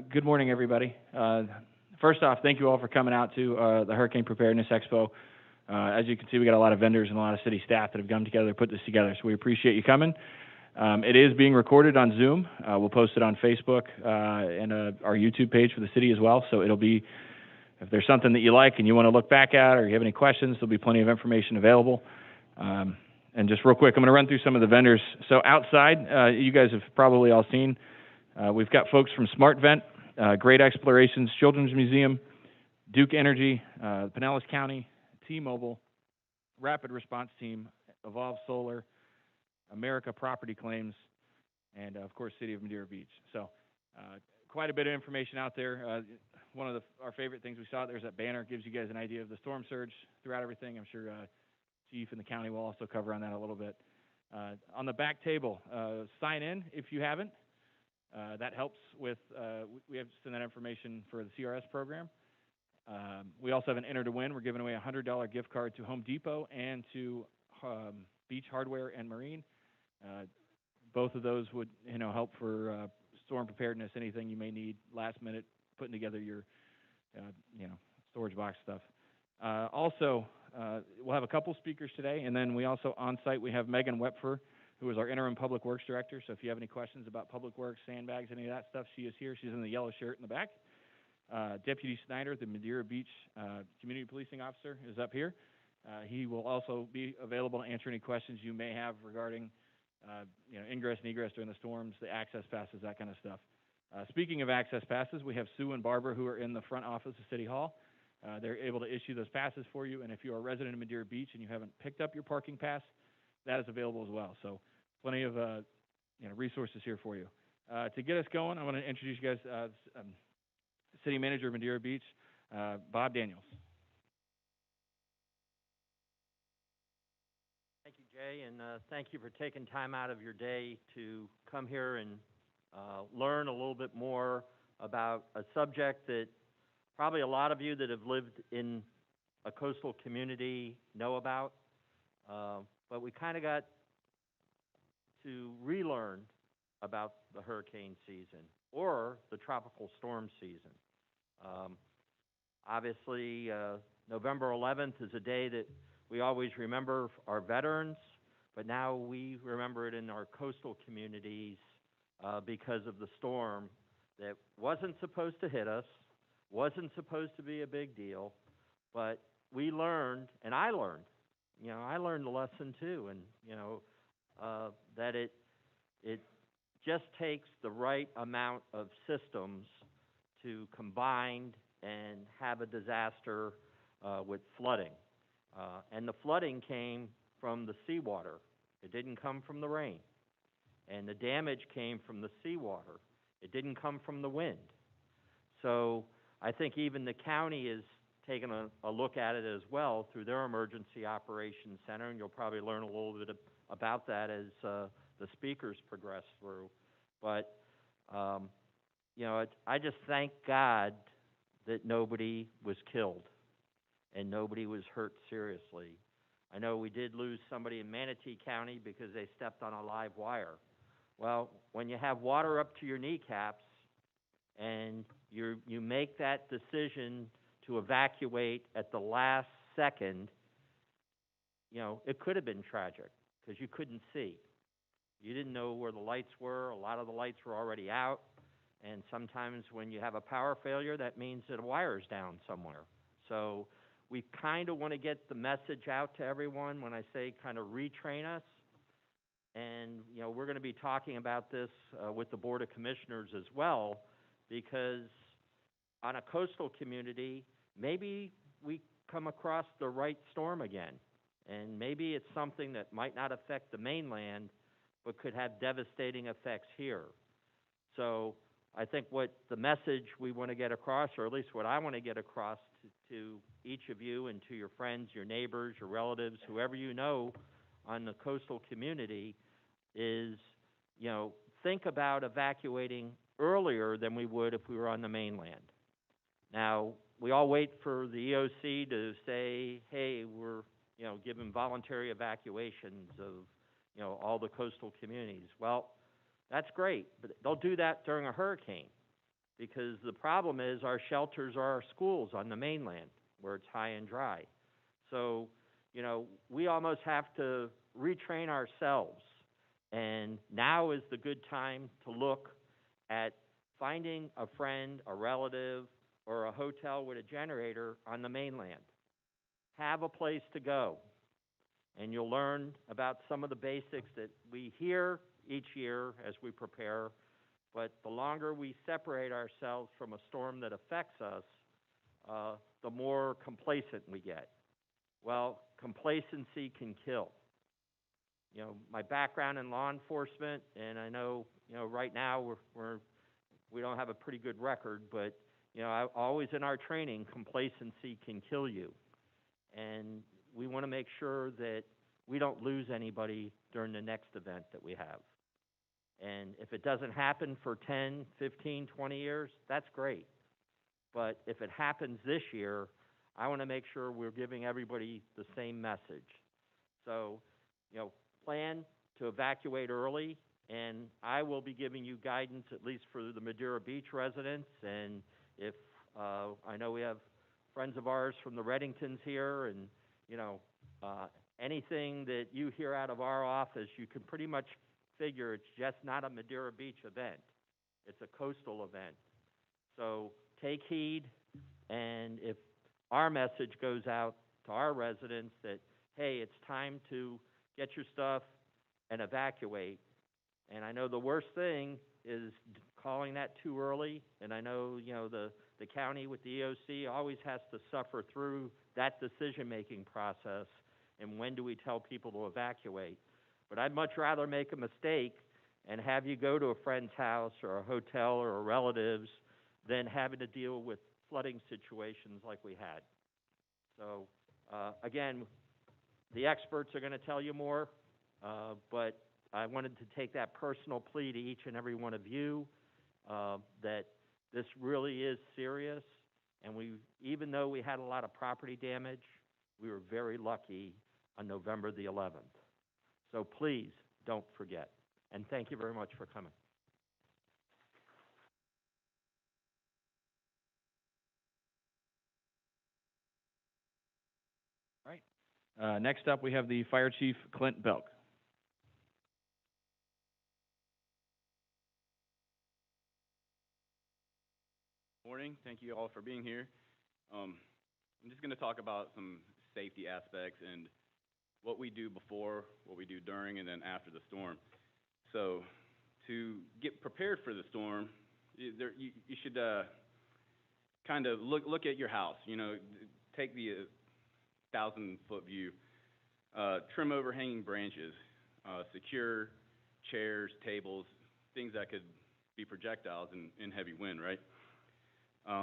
Good morning, everybody. First off, thank you all for coming out to the Hurricane Preparedness Expo. As you can see, we got a lot of vendors and a lot of city staff that have come together to put this together, so we appreciate you coming. It is being recorded on Zoom. We'll post it on Facebook and our YouTube page for the city as well, so it'll be, if there's something that you like and you want to look back at or you have any questions, there'll be plenty of information available. And just real quick, I'm going to run through some of the vendors. So outside, you guys have probably all seen, we've got folks from SmartVent, Great Explorations, Children's Museum, Duke Energy, Pinellas County, T-Mobile, Rapid Response Team, Evolve Solar, America Property Claims, and of course, City of Madeira Beach. So quite a bit of information out there. One of our favorite things we saw, there's that banner, gives you guys an idea of the storm surge throughout everything. I'm sure Chief and the county will also cover on that a little bit. On the back table, sign in if you haven't. That helps with, we have to send that information for the CRS program. We also have an Enter to Win. We're giving away a $100 gift card to Home Depot and to Beach Hardware and Marine. Both of those would, help for storm preparedness, anything you may need last minute, putting together your, storage box stuff. Also, we'll have a couple speakers today, and then we also on site we have Megan Wepfer, who is our interim Public Works Director. So if you have any questions about Public Works, sandbags, any of that stuff, she is here. She's in the yellow shirt in the back. Deputy Snyder, the Madeira Beach Community Policing Officer, is up here. He will also be available to answer any questions you may have regarding, ingress and egress during the storms, the access passes, that kind of stuff. Speaking of access passes, we have Sue and Barbara who are in the front office of City Hall. They're able to issue those passes for you, and if you're a resident of Madeira Beach and you haven't picked up your parking pass, that is available as well. So plenty of resources here for you. To get us going, I want to introduce you guys, City Manager of Madeira Beach, Bob Daniels. Thank you, Jay, and thank you for taking time out of your day to come here and learn a little bit more about a subject that probably a lot of you that have lived in a coastal community know about, but we kind of got to relearn about the hurricane season or the tropical storm season. Obviously, November 11th is a day that we always remember our veterans, but now we remember it in our coastal communities because of the storm that wasn't supposed to hit us, wasn't supposed to be a big deal, but we learned, and I learned, I learned a lesson too, and, that it just takes the right amount of systems to combine and have a disaster with flooding. And the flooding came from the seawater. It didn't come from the rain. And the damage came from the seawater. It didn't come from the wind. So I think even the county is taking a look at it as well through their Emergency Operations Center, and you'll probably learn a little bit about that as the speakers progress through. But, I just thank God that nobody was killed and nobody was hurt seriously. I know we did lose somebody in Manatee County because they stepped on a live wire. Well, when you have water up to your kneecaps and you make that decision to evacuate at the last second, it could have been tragic because you couldn't see. You didn't know where the lights were. A lot of the lights were already out. And sometimes when you have a power failure, that means that a wire's down somewhere. So we kind of want to get the message out to everyone when I say kind of retrain us. And, we're going to be talking about this with the Board of Commissioners as well, because on a coastal community, maybe we come across the right storm again. And maybe it's something that might not affect the mainland, but could have devastating effects here. So I think what the message we want to get across, or at least what I want to get across to each of you and to your friends, your neighbors, your relatives, whoever you know on the coastal community is, think about evacuating earlier than we would if we were on the mainland. Now, we all wait for the EOC to say, hey, we're, giving voluntary evacuations of, all the coastal communities. Well, that's great, but they'll do that during a hurricane. because the problem is our shelters are our schools on the mainland where it's high and dry. So, you know, we almost have to retrain ourselves. And now is the good time to look at finding a friend, a relative, or a hotel with a generator on the mainland. Have a place to go. And you'll learn about some of the basics that we hear each year as we prepare. But the longer we separate ourselves from a storm that affects us, the more complacent we get. Well, complacency can kill. You know, my background in law enforcement, and I know, you know, right now we don't have a pretty good record, but, you know, always in our training, complacency can kill you. And we want to make sure that we don't lose anybody during the next event that we have. And if it doesn't happen for 10, 15, 20 years, that's great. But if it happens this year, I want to make sure we're giving everybody the same message. So, you know, plan to evacuate early, and I will be giving you guidance, at least for the Madeira Beach residents. And if, I know we have friends of ours from the Reddingtons here, and, you know, anything that you hear out of our office, you can pretty much figure it's just not a Madeira Beach event. It's a coastal event. So take heed, and if our message goes out to our residents that, hey, it's time to get your stuff and evacuate. And I know the worst thing is calling that too early, and I know, you know, the county with the EOC always has to suffer through that decision-making process, and when do we tell people to evacuate. But I'd much rather make a mistake and have you go to a friend's house or a hotel or a relative's than having to deal with flooding situations like we had. So, again, the experts are going to tell you more, but I wanted to take that personal plea to each and every one of you that this really is serious, and even though we had a lot of property damage, we were very lucky on November the 11th. So please don't forget, and thank you very much for coming. All right. Next up, we have the Fire Chief, Clint Belk. Morning. Thank you all for being here. I'm just going to talk about some safety aspects and what we do before, what we do during, and then after the storm. So to get prepared for the storm, you should kind of look at your house. You know, take the 1,000-foot view. Trim overhanging branches, secure chairs, tables, things that could be projectiles in heavy wind, right?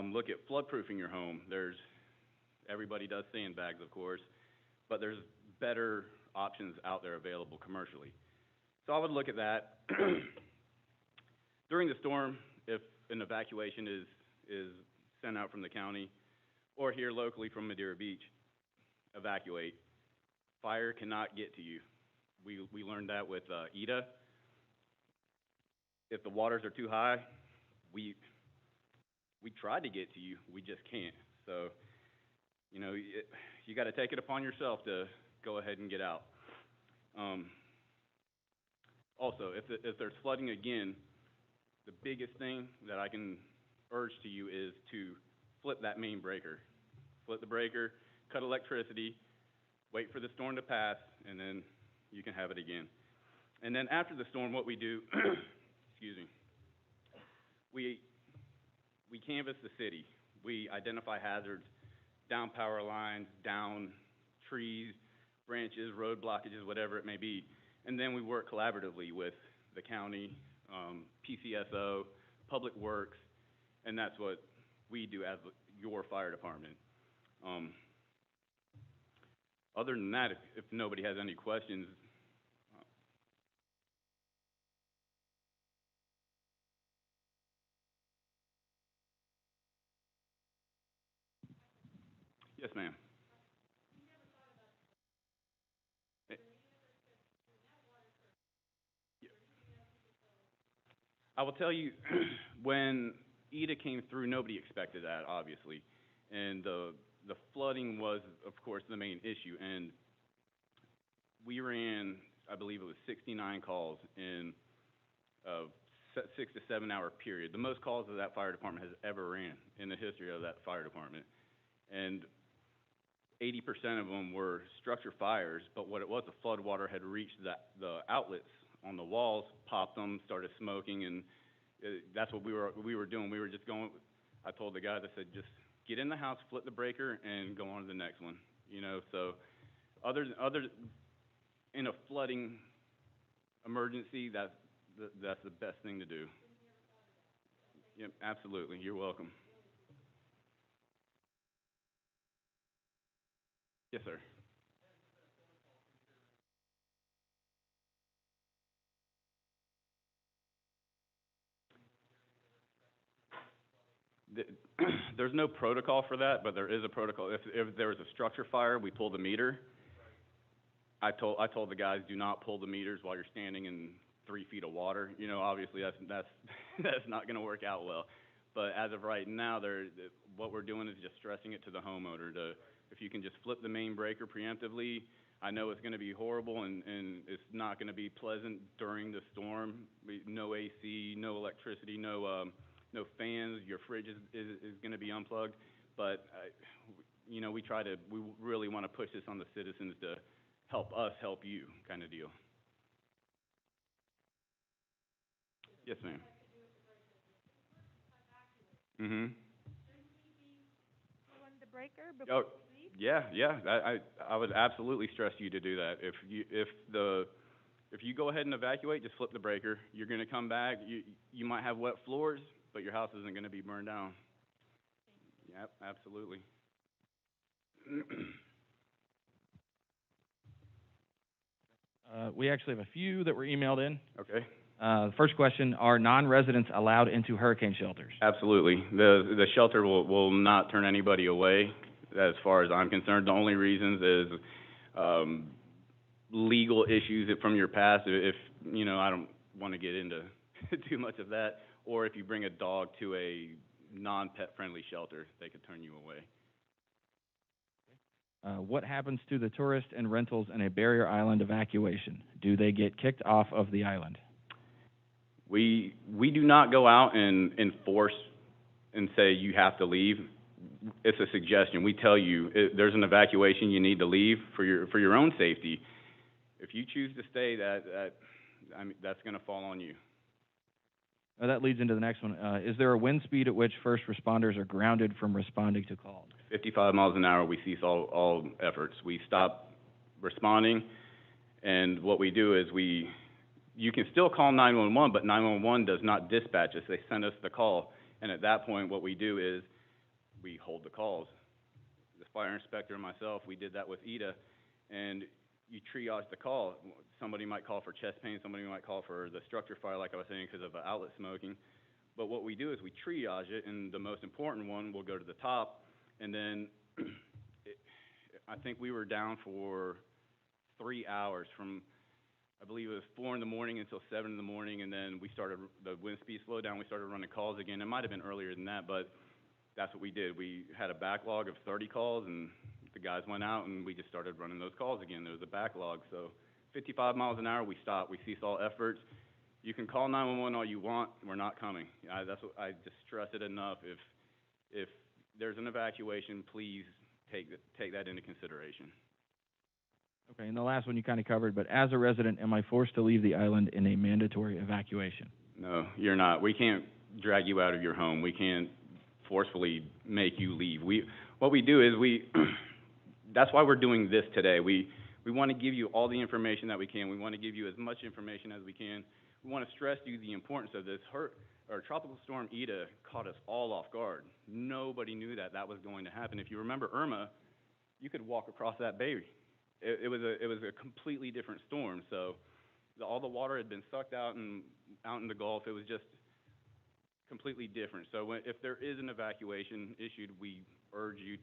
Look at floodproofing your home. Everybody does sandbags, of course, but there's better options out there available commercially. So I would look at that. During the storm, if an evacuation is sent out from the county or here locally from Madeira Beach, evacuate. Fire cannot get to you. We learned that with Ida. If the waters are too high, we tried to get to you, we just can't. So, you know, you got to take it upon yourself to go ahead and get out. Also, if there's flooding again, the biggest thing that I can urge to you is to flip that main breaker. Flip the breaker, cut electricity, wait for the storm to pass, and then you can have it again. And then after the storm, what we do, excuse me, we canvass the city. We identify hazards, down power lines, down trees, branches, road blockages, whatever it may be. And then we work collaboratively with the county, PCSO, Public Works, and that's what we do as your fire department. Other than that, if nobody has any questions, yes, ma'am. I will tell you, when Ida came through, nobody expected that, obviously. And the flooding was, of course, the main issue. And we ran, I believe it was 69 calls in a 6 to 7 hour period. The most calls that that fire department has ever ran in the history of that fire department. And 80% of them were structure fires, but what it was, the flood water had reached the outlets on the walls, popped them, started smoking, and that's what we were doing. We were just going, I told the guys, I said, just get in the house, flip the breaker, and go on to the next one. You know, so other in a flooding emergency, that's the best thing to do. Yep, absolutely. You're welcome. Yes, sir. There's no protocol for that, but there is a protocol. If there was a structure fire, we pull the meter. I told the guys, do not pull the meters while you're standing in 3 feet of water. You know, obviously that's that's not going to work out well. But as of right now, what we're doing is just stressing it to the homeowner if you can just flip the main breaker preemptively. I know it's going to be horrible and it's not going to be pleasant during the storm. No AC, no electricity, no fans. Your fridge is going to be unplugged. But you know, we really want to push this on the citizens to help us help you, kind of deal. Yes, ma'am. Mm-hmm. On the breaker before Oh, yeah. I would absolutely stress you to do that. If you go ahead and evacuate, just flip the breaker. You're going to come back. You might have wet floors, but your house isn't going to be burned down. Yep, absolutely. We actually have a few that were emailed in. Okay. The first question, are non-residents allowed into hurricane shelters? Absolutely. The shelter will not turn anybody away, as far as I'm concerned. The only reasons is legal issues from your past. If you know, I don't want to get into too much of that. Or if you bring a dog to a non-pet friendly shelter, they could turn you away. What happens to the tourists and rentals in a barrier island evacuation? Do they get kicked off of the island? We do not go out and enforce and say you have to leave. It's a suggestion. We tell you there's an evacuation, you need to leave for your own safety. If you choose to stay, that's going to fall on you. That leads into the next one. Is there a wind speed at which first responders are grounded from responding to calls? 55 miles an hour, we cease all efforts. We stop responding, and what we do is you can still call 911, but 911 does not dispatch us. They send us the call, and at that point, what we do is we hold the calls. The fire inspector and myself, we did that with Ida, and you triage the call. Somebody might call for chest pain, somebody might call for the structure fire, like I was saying, because of outlet smoking. But what we do is we triage it, and the most important one will go to the top, and then I think we were down for 3 hours from, I believe it was 4 in the morning until 7 in the morning, and then the wind speed slowed down, we started running calls again. It might have been earlier than that, but that's what we did. We had a backlog of 30 calls, and the guys went out, and we just started running those calls again. There was a backlog, so 55 miles an hour, we stopped. We ceased all efforts. You can call 911 all you want, we're not coming. That's what I just stress it enough. If there's an evacuation, please take that into consideration. Okay, and the last one you kind of covered, but as a resident, am I forced to leave the island in a mandatory evacuation? No, you're not. We can't drag you out of your home. We can't forcefully make you leave. What we do is that's why we're doing this today. We want to give you all the information that we can. We want to give you as much information as we can. We want to stress to you the importance of this. Tropical Storm Ida caught us all off guard. Nobody knew that was going to happen. If you remember Irma, you could walk across that bay. It was a completely different storm. So all the water had been sucked out in the Gulf. It was just completely different. So if there is an evacuation issued, we urge you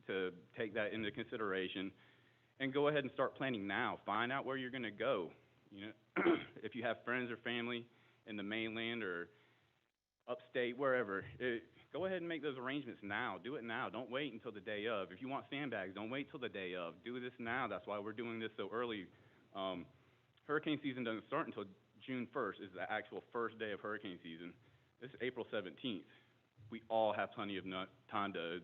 to take that into consideration and go ahead and start planning now. Find out where you're going to go. You know, if you have friends or family in the mainland or upstate, wherever. Go ahead and make those arrangements now. Do it now. Don't wait until the day of. If you want sandbags, don't wait till the day of. Do this now. That's why we're doing this so early. Hurricane season doesn't start until June 1st is the actual first day of hurricane season. This is April 17th. We all have plenty of time to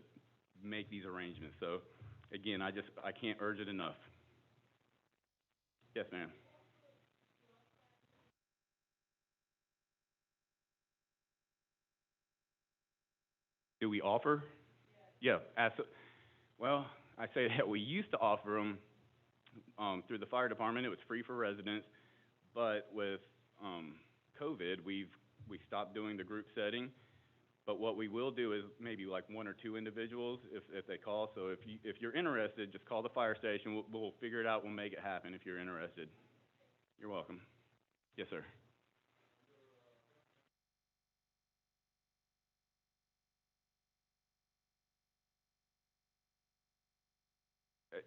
make these arrangements. So, again, I can't urge it enough. Yes, ma'am. Do we offer? Yeah, well, I say that we used to offer them through the fire department. It was free for residents, but with COVID, we stopped doing the group setting. But what we will do is maybe like one or two individuals if they call. So if you're interested, just call the fire station. We'll figure it out. We'll make it happen if you're interested. You're welcome. Yes, sir.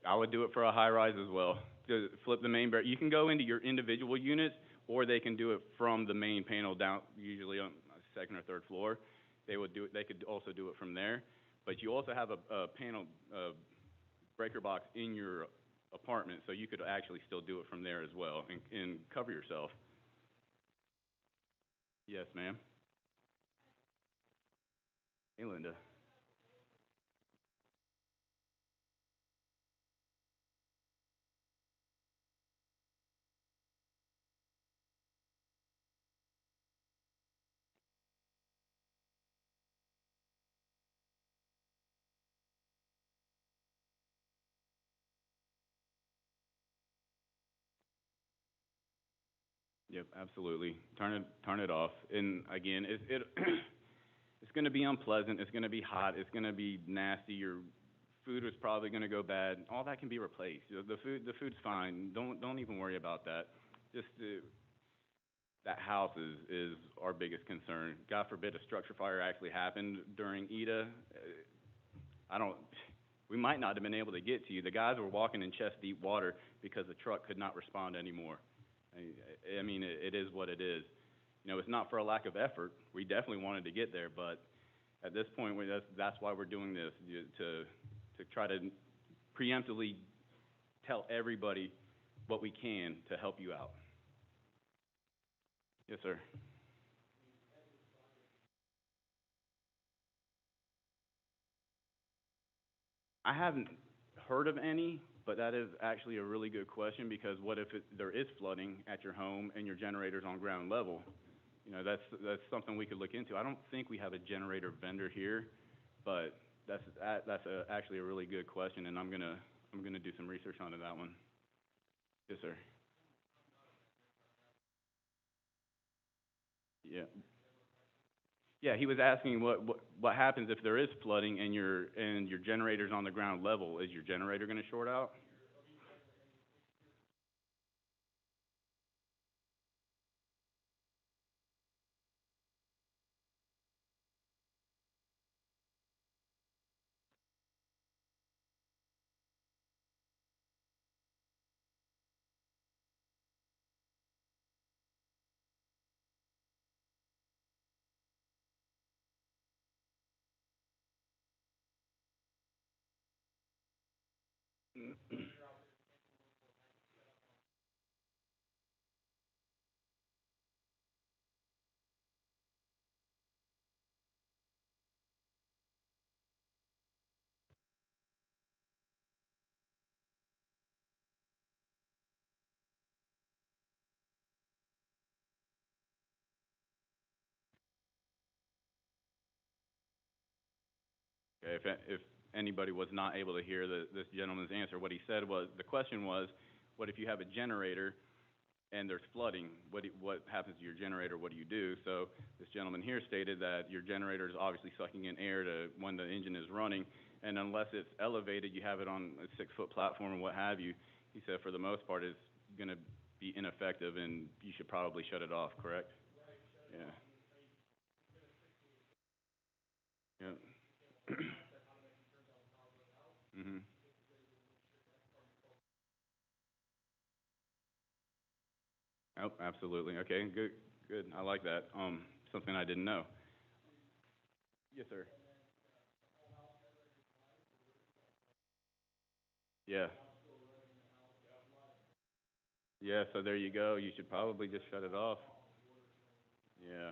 I would do it for a high rise as well. Just flip the main barrier. You can go into your individual units, or they can do it from the main panel down, usually on the second or third floor. They could also do it from there. But you also have a panel breaker box in your apartment, so you could actually still do it from there as well and cover yourself. Yes, ma'am. Hey, Linda. Yep, absolutely. Turn it off. And again, it's going to be unpleasant. It's going to be hot. It's going to be nasty. Your food is probably going to go bad. All that can be replaced. The food's fine. Don't even worry about that. Just that house is our biggest concern. God forbid a structure fire actually happened during Ida. I don't. We might not have been able to get to you. The guys were walking in chest deep water because the truck could not respond anymore. I mean, it is what it is. You know, it's not for a lack of effort. We definitely wanted to get there, but at this point, that's why we're doing this, to try to preemptively tell everybody what we can to help you out. Yes, sir. I haven't heard of any, but that is actually a really good question, because what if there is flooding at your home and your generator's on ground level? You know, that's something we could look into. I don't think we have a generator vendor here, but that's actually a really good question, and I'm gonna do some research onto that one. Yes, sir. Yeah. Yeah, he was asking what happens if there is flooding and your generator's on the ground level. Is your generator going to short out? Okay, if anybody was not able to hear this gentleman's answer, what he said was, the question was, what if you have a generator and there's flooding? What happens to your generator? What do you do? So this gentleman here stated that your generator is obviously sucking in air when the engine is running, and unless it's elevated, you have it on a 6-foot platform and what have you. He said for the most part it's going to be ineffective, and you should probably shut it off. Correct? Yeah. Yeah. Mhm. Oh, absolutely. Okay, good, good. I like that. Something I didn't know. Yes, sir. Yeah. Yeah, so there you go. You should probably just shut it off. Yeah.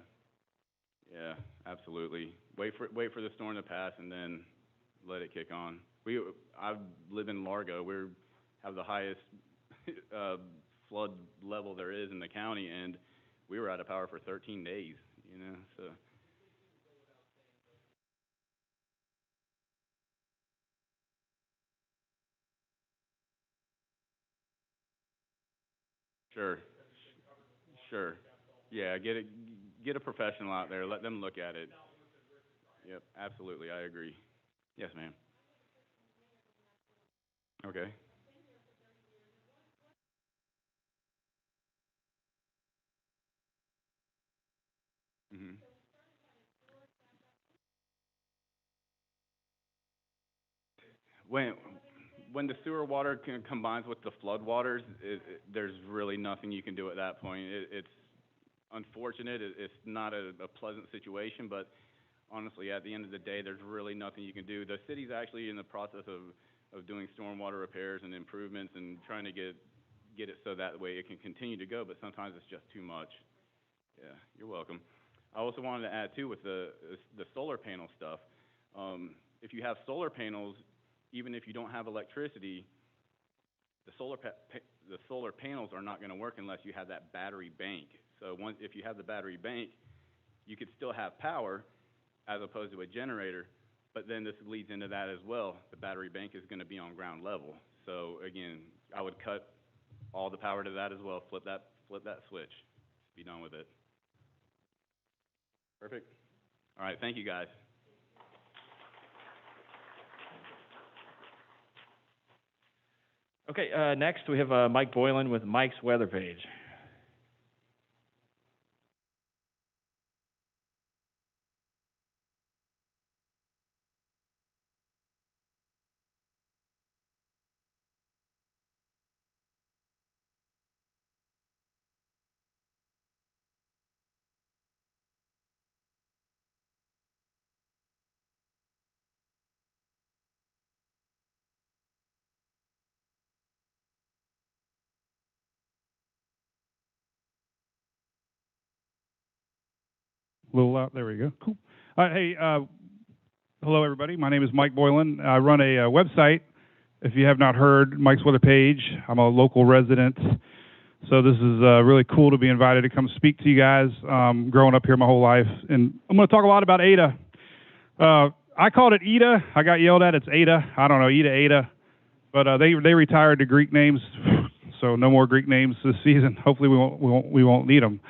Yeah, absolutely. Wait for the storm to pass and then let it kick on. I live in Largo. Have the highest flood level there is in the county, and we were out of power for 13 days, you know, so. Sure. Sure. Yeah, get a professional out there. Let them look at it. Yep, absolutely. I agree. Yes, ma'am. Okay. Mhm. When when the sewer water combines with the flood waters, there's really nothing you can do at that point. It's unfortunate. It's not a pleasant situation, but honestly, at the end of the day, there's really nothing you can do. The city's actually in the process of doing stormwater repairs and improvements and trying to get it so that way it can continue to go, but sometimes it's just too much. Yeah, you're welcome. I also wanted to add too with the solar panel stuff. If you have solar panels, even if you don't have electricity, the solar panels are not going to work unless you have that battery bank. So if you have the battery bank, you could still have power as opposed to a generator, but then this leads into that as well. The battery bank is going to be on ground level. So again, I would cut all the power to that as well. Flip that switch. Be done with it. Perfect. All right. Thank you, guys. Okay, next we have Mike Boylan with Mike's Weather Page. A little out. There we go. Cool. Hey, hello everybody. My name is Mike Boylan. I run a website. If you have not heard, Mike's Weather Page. I'm a local resident, so this is really cool to be invited to come speak to you guys. Growing up here my whole life, and I'm going to talk a lot about Ada. I called it Ida. I got yelled at. It's Ada. I don't know, Ada. But they retired the Greek names, so no more Greek names this season. Hopefully we won't need them.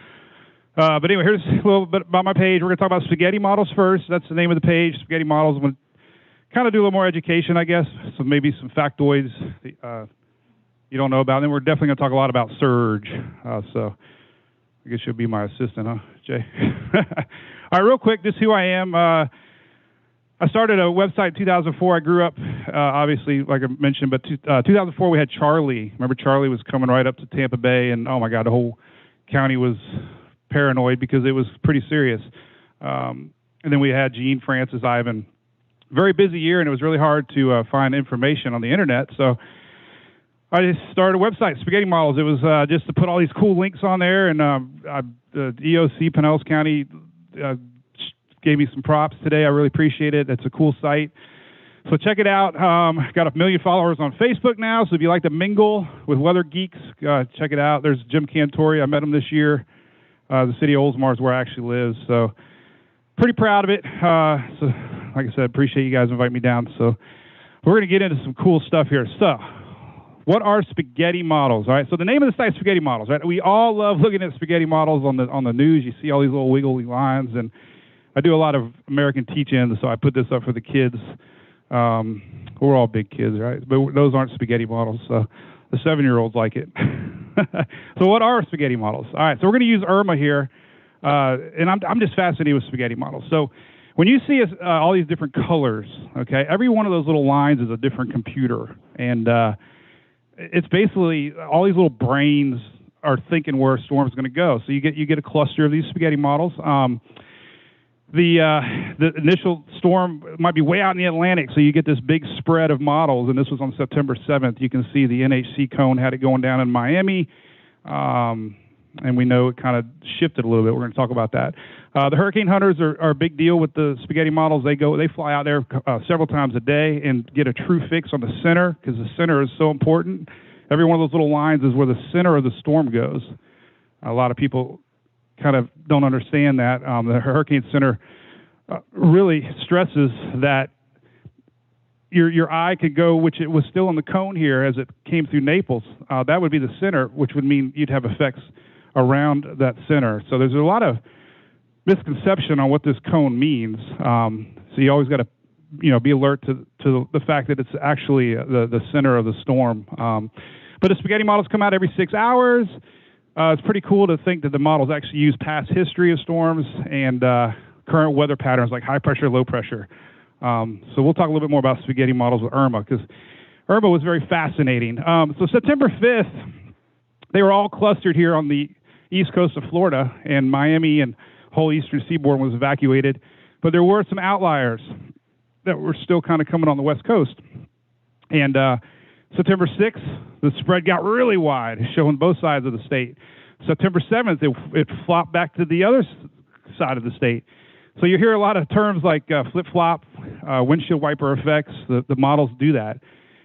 But anyway, here's a little bit about my page. We're going to talk about spaghetti models first. That's the name of the page, spaghetti models. I'm going to kind of do a little more education, I guess, so maybe some factoids you don't know about. And then we're definitely going to talk a lot about surge. So I guess you'll be my assistant, huh, Jay? All right, real quick, just who I am. I started a website in 2004. I grew up, obviously, like I mentioned, but 2004 we had Charlie. Remember Charlie was coming right up to Tampa Bay, and oh my God, the whole county was paranoid because it was pretty serious. And then we had Gene, Francis, Ivan. Very busy year, and it was really hard to find information on the internet. So I just started a website, Spaghetti Models. It was just to put all these cool links on there, and the EOC, Pinellas County, gave me some props today. I really appreciate it. It's a cool site. So check it out. Got 1 million followers on Facebook now, so if you like to mingle with weather geeks, check it out. There's Jim Cantori. I met him this year. The city of Oldsmar is where I actually live, so pretty proud of it. So, like I said, appreciate you guys inviting me down. So we're going to get into some cool stuff here. So what are spaghetti models? All right, so the name of the site is Spaghetti Models, right? We all love looking at spaghetti models on the news. You see all these little wiggly lines, and I do a lot of American teach-ins, so I put this up for the kids. We're all big kids, right? But those aren't spaghetti models, so the 7-year-olds like it. So what are spaghetti models? All right, so we're going to use Irma here, and I'm just fascinated with spaghetti models. So when you see all these different colors, okay, every one of those little lines is a different computer, and it's basically all these little brains are thinking where a storm's going to go. So you get a cluster of these spaghetti models. the initial storm might be way out in the Atlantic, so you get this big spread of models, and this was on September 7th. You can see the NHC cone had it going down in Miami, and we know it kind of shifted a little bit. We're going to talk about that. The hurricane hunters are a big deal with the spaghetti models. They fly out there several times a day and get a true fix on the center, because the center is so important. Every one of those little lines is where the center of the storm goes. A lot of people kind of don't understand that. The Hurricane Center really stresses that your eye could go, which it was still in the cone here as it came through Naples. That would be the center, which would mean you'd have effects around that center. So there's a lot of misconception on what this cone means. So you always got to, be alert to the fact that it's actually the center of the storm. But the spaghetti models come out every 6 hours. It's pretty cool to think that the models actually use past history of storms and current weather patterns like high pressure, low pressure. So we'll talk a little bit more about spaghetti models with Irma, because Irma was very fascinating. So September 5th, they were all clustered here on the east coast of Florida, and Miami and whole eastern seaboard was evacuated. But there were some outliers that were still kind of coming on the west coast. And September 6th, the spread got really wide, showing both sides of the state. September 7th, it flopped back to the other side of the state. So you hear a lot of terms like flip-flop, windshield wiper effects. The models do that.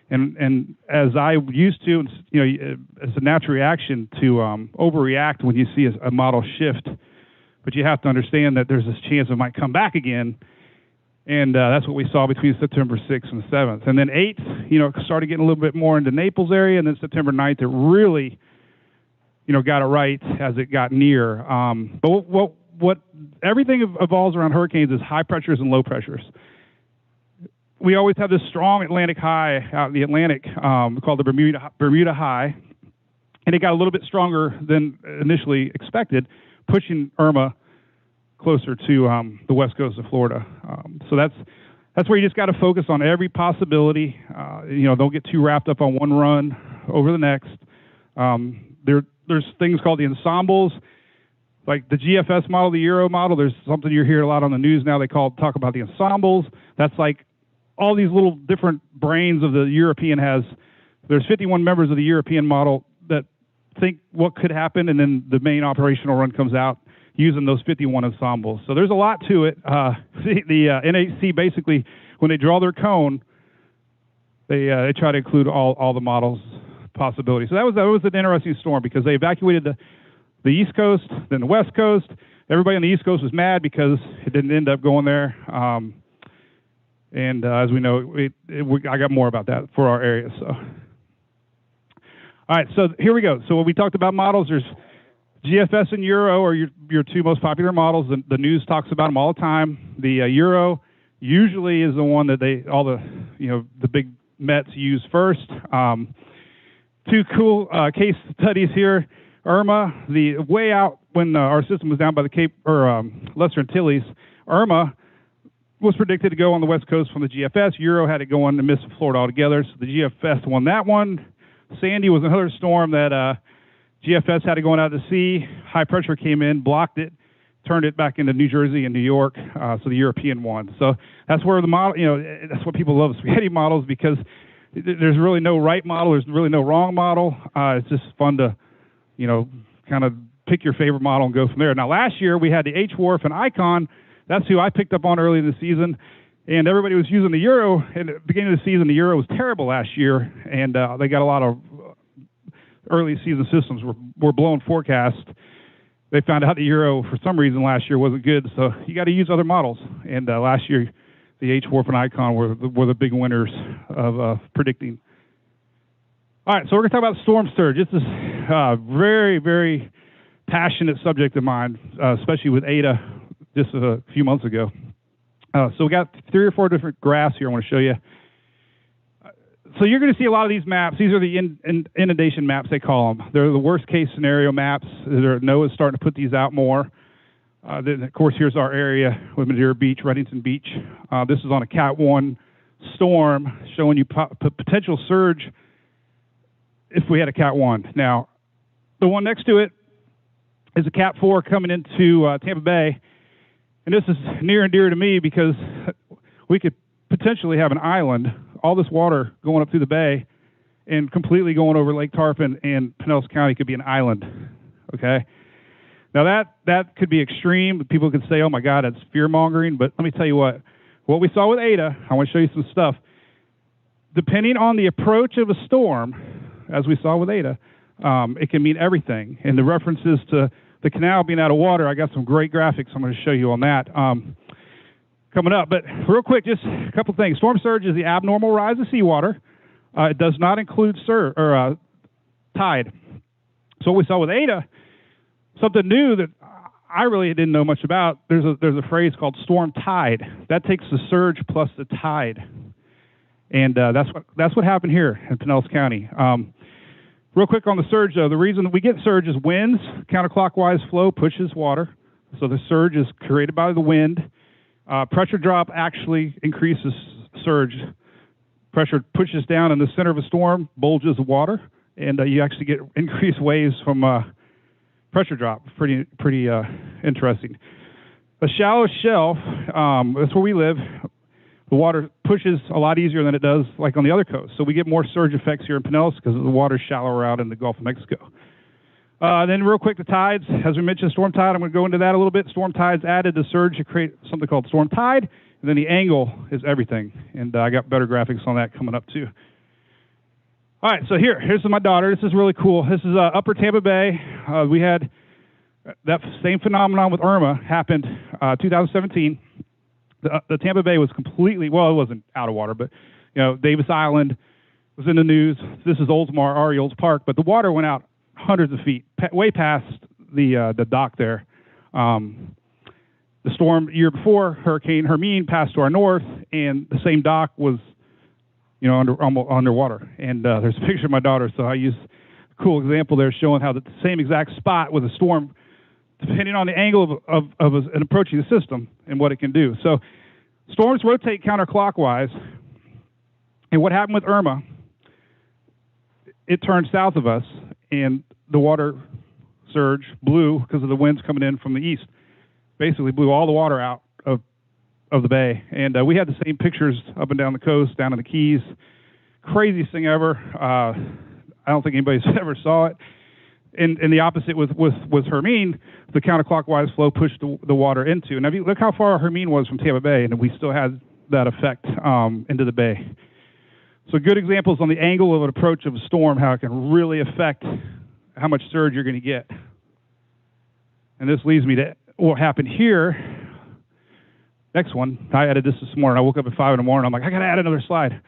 And as I used to, it's a natural reaction to overreact when you see a model shift. But you have to understand that there's this chance it might come back again. And that's what we saw between September 6th and 7th. And then 8th, it started getting a little bit more into Naples area. And then September 9th, it really, got it right as it got near. But what everything evolves around hurricanes is high pressures and low pressures. We always have this strong Atlantic high out in the Atlantic called the Bermuda High. And it got a little bit stronger than initially expected, pushing Irma closer to the west coast of Florida. So that's where you just got to focus on every possibility. Don't get too wrapped up on one run over the next. There's things called the ensembles, like the GFS model, the Euro model. There's something you hear a lot on the news now. They talk about the ensembles. That's like all these little different brains of the European has. There's 51 members of the European model that think what could happen, and then the main operational run comes out using those 51 ensembles. So there's a lot to it. The NHC basically, when they draw their cone, they try to include all the models possibilities. So that was an interesting storm, because they evacuated the East Coast, then the West Coast. Everybody on the East Coast was mad because it didn't end up going there. And as we know, I got more about that for our area. So, all right, so here we go. So when we talked about models, there's GFS and Euro are your two most popular models. The news talks about them all the time. The Euro usually is the one that the big Mets use first. Two cool case studies here. Irma, the way out when our system was down by the Cape or Lesser Antilles, Irma was predicted to go on the west coast from the GFS. Euro had it going to miss Florida altogether, so the GFS won that one. Sandy was another storm that GFS had it going out to sea. High pressure came in, blocked it, turned it back into New Jersey and New York, so the European won. So that's where the model, that's what people love spaghetti models, because there's really no right model, there's really no wrong model. It's just fun to, kind of pick your favorite model and go from there. Now, last year we had the H-Wharf and Icon. That's who I picked up on early in the season, and everybody was using the Euro. And at the beginning of the season, the Euro was terrible last year, and they got a lot of early season systems were blowing forecast. They found out the Euro, for some reason, last year wasn't good, so you got to use other models. And last year, the H-Wharf and Icon were the big winners of predicting. All right, so we're going to talk about storm surge. This is a very, very passionate subject of mine, especially with Ada just a few months ago. So we got 3 or 4 different graphs here I want to show you. So you're going to see a lot of these maps. These are the inundation maps, they call them. They're the worst case scenario maps. NOAA's starting to put these out more. Then, of course, here's our area with Madeira Beach, Reddington Beach. This is on a Cat 1 storm, showing you potential surge if we had a Cat 1. Now, the one next to it is a Cat 4 coming into Tampa Bay. And this is near and dear to me because we could potentially have an island, all this water going up through the bay and completely going over Lake Tarpon, and Pinellas County could be an island, okay? Now that could be extreme. People could say, oh my God, that's fear-mongering, but let me tell you what we saw with Ada, I want to show you some stuff. Depending on the approach of a storm, as we saw with Ada, it can mean everything. And the references to the canal being out of water, I got some great graphics I'm going to show you on that coming up. But real quick, just a couple things. Storm surge is the abnormal rise of seawater. It does not include tide. So what we saw with Ada, something new that I really didn't know much about, there's a phrase called storm tide. That takes the surge plus the tide. And that's what happened here in Pinellas County. Real quick on the surge, though, the reason that we get surge is winds, counterclockwise flow pushes water. So the surge is created by the wind. Pressure drop actually increases surge. Pressure pushes down in the center of a storm, bulges the water, and you actually get increased waves from pressure drop. Pretty interesting. A shallow shelf, that's where we live. The water pushes a lot easier than it does like on the other coast. So we get more surge effects here in Pinellas because the water's shallower out in the Gulf of Mexico. Then real quick, the tides. As we mentioned, storm tide, I'm going to go into that a little bit. Storm tides added to surge to create something called storm tide. And then the angle is everything. And I got better graphics on that coming up too. All right, so here's my daughter. This is really cool. This is Upper Tampa Bay. We had that same phenomenon with Irma happened 2017. The Tampa Bay was completely, well, it wasn't out of water, but, Davis Island was in the news. This is Oldsmar, Orioles Park, but the water went out hundreds of feet, way past the dock there. The storm the year before, Hurricane Hermine, passed to our north, and the same dock was, almost underwater. And there's a picture of my daughter, so I use a cool example there showing how the same exact spot with a storm, depending on the angle of an approaching the system and what it can do. So storms rotate counterclockwise, and what happened with Irma, it turned south of us, and the water surge blew because of the winds coming in from the east. Basically blew all the water out of the bay. And we had the same pictures up and down the coast, down in the Keys. Craziest thing ever. I don't think anybody's ever saw it. And the opposite with Hermine, the counterclockwise flow pushed the water into. And look how far Hermine was from Tampa Bay, and we still had that effect into the bay. So good examples on the angle of an approach of a storm, how it can really affect how much surge you're going to get. And this leads me to what happened here. Next one, I added this morning. I woke up at 5 in the morning. I'm like, I got to add another slide.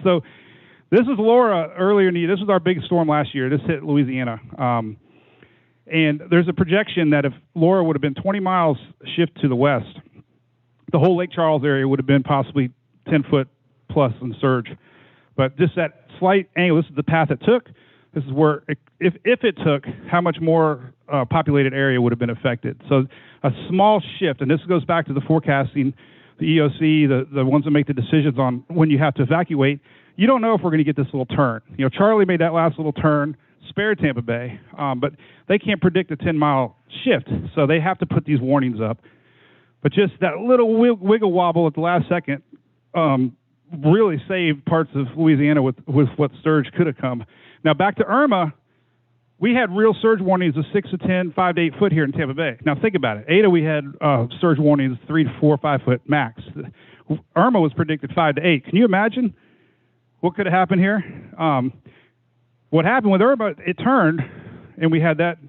So this is Laura earlier in the year. This was our big storm last year. This hit Louisiana. And there's a projection that if Laura would have been 20 miles shift to the west, the whole Lake Charles area would have been possibly 10 foot plus in surge. But just that slight angle, this is the path it took. This is where, if it took, how much more populated area would have been affected. So a small shift, and this goes back to the forecasting, the EOC, the ones that make the decisions on when you have to evacuate. You don't know if we're going to get this little turn. Charlie made that last little turn, spared Tampa Bay, but they can't predict a 10-mile shift, so they have to put these warnings up. But just that little wiggle wobble at the last second really saved parts of Louisiana with what surge could have come. Now back to Irma, we had real surge warnings of 6 to 10, 5 to 8 foot here in Tampa Bay. Now think about it. Ada, we had surge warnings 3 to 4, 5 foot max. Irma was predicted 5 to 8. Can you imagine what could have happened here? What happened with Irma, it turned, and we had that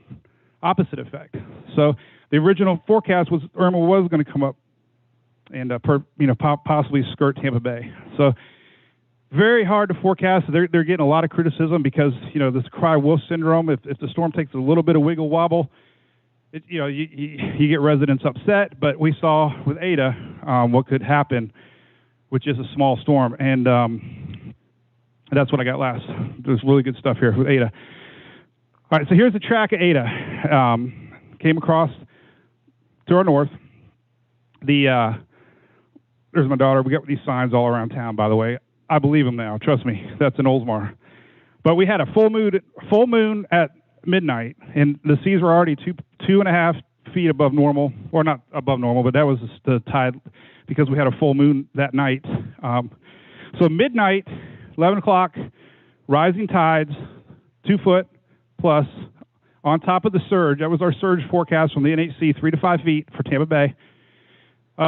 opposite effect. So the original forecast was Irma was going to come up and possibly skirt Tampa Bay. So very hard to forecast. They're getting a lot of criticism because this cry wolf syndrome. If the storm takes a little bit of wiggle wobble, you get residents upset. But we saw with Ada what could happen with just a small storm, and that's what I got last. There's really good stuff here with Ada. All right, so here's the track of Ada. Came across to our north. There's my daughter. We got these signs all around town, by the way. I believe them now. Trust me, that's an Oldsmar. But we had a full moon at midnight, and the seas were already 2.5 feet above normal, or not above normal, but that was the tide because we had a full moon that night. So midnight, 11 o'clock, rising tides, 2 foot plus, on top of the surge. That was our surge forecast from the NHC, 3 to 5 feet for Tampa Bay.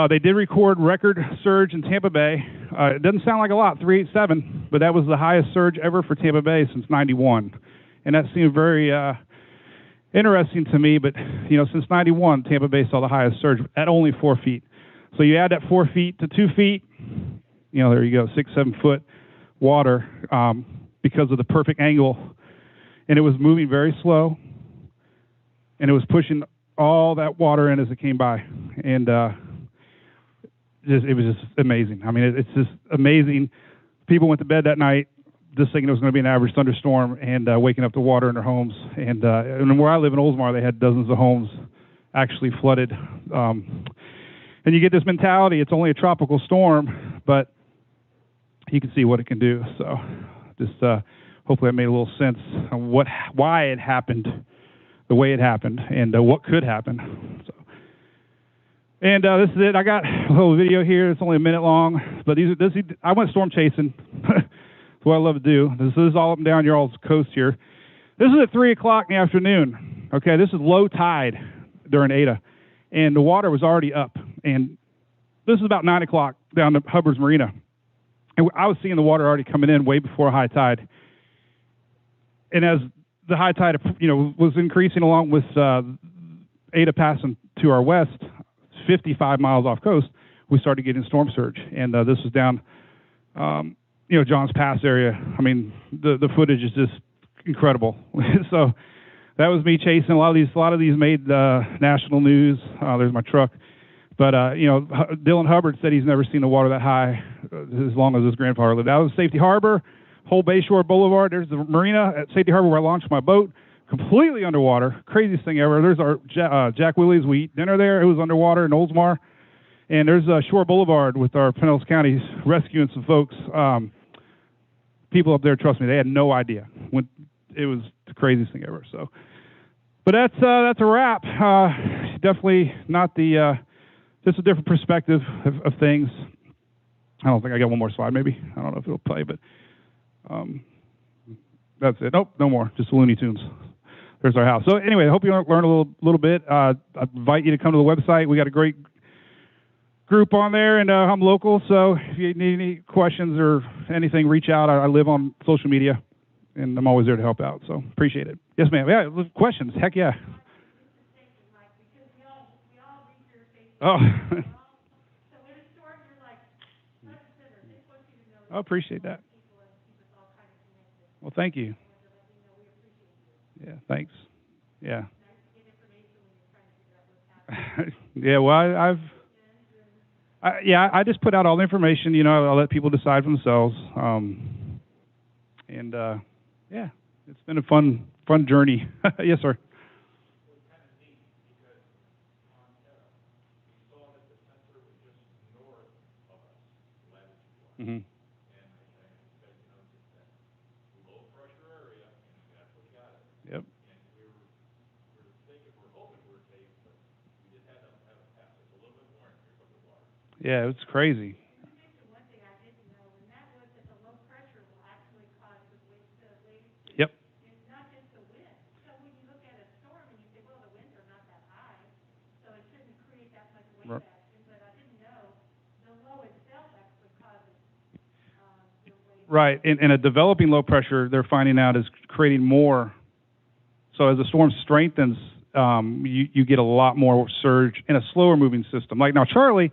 They did record record surge in Tampa Bay. It doesn't sound like a lot, 387, but that was the highest surge ever for Tampa Bay since '91. And that seemed very interesting to me, but since '91, Tampa Bay saw the highest surge at only 4 feet. So you add that 4 feet to 2 feet, there you go, 6, 7 foot water because of the perfect angle. And it was moving very slow, and it was pushing all that water in as it came by. And it was just amazing. I mean, it's just amazing. People went to bed that night just thinking it was going to be an average thunderstorm, and waking up to water in their homes. And where I live in Oldsmar, they had dozens of homes actually flooded. And you get this mentality, it's only a tropical storm, but you can see what it can do. So just hopefully that made a little sense on why it happened the way it happened, and what could happen. So. And this is it. I got a little video here. It's only a minute long, but I went storm chasing. That's what I love to do. This is all up and down your all's coast here. This is at 3 o'clock in the afternoon. Okay, this is low tide during Ada, and the water was already up. And this is about 9 o'clock down to Hubbard's Marina, and I was seeing the water already coming in way before high tide. And as the high tide, was increasing along with Ada passing to our west, 55 miles off coast, we started getting storm surge. And this was down, Johns Pass area. I mean, the footage is just incredible. So that was me chasing. A lot of these made national news. There's my truck. But, Dylan Hubbard said he's never seen the water that high as long as his grandfather lived. That was Safety Harbor, whole Bayshore Boulevard. There's the marina at Safety Harbor where I launched my boat, completely underwater. Craziest thing ever. There's our Jack Willie's. We eat dinner there. It was underwater in Oldsmar. And there's Shore Boulevard with our Pinellas County rescuing some folks. People up there, trust me, they had no idea. It was the craziest thing ever. So, but that's a wrap. Definitely not just a different perspective of things. I don't think I got one more slide. Maybe I don't know if it'll play, but that's it. Nope, no more. Just Looney Tunes. There's our house. So anyway, I hope you learned a little bit. I invite you to come to the website. We got a great group on there, and I'm local, so if you need any questions or anything, reach out. I live on social media, and I'm always there to help out, so appreciate it. Yes, ma'am. Yeah, questions. Heck yeah. Oh. I appreciate that. Well, thank you. Yeah, thanks. Yeah. Yeah, well, I just put out all the information, I'll let people decide for themselves. Yeah, it's been a fun journey. Yes, sir. Mm-hmm. Yep. Yeah, it's crazy. Yep. Right. In a developing low pressure, they're finding out is creating more. So as the storm strengthens, you get a lot more surge in a slower moving system. Like now, Charlie,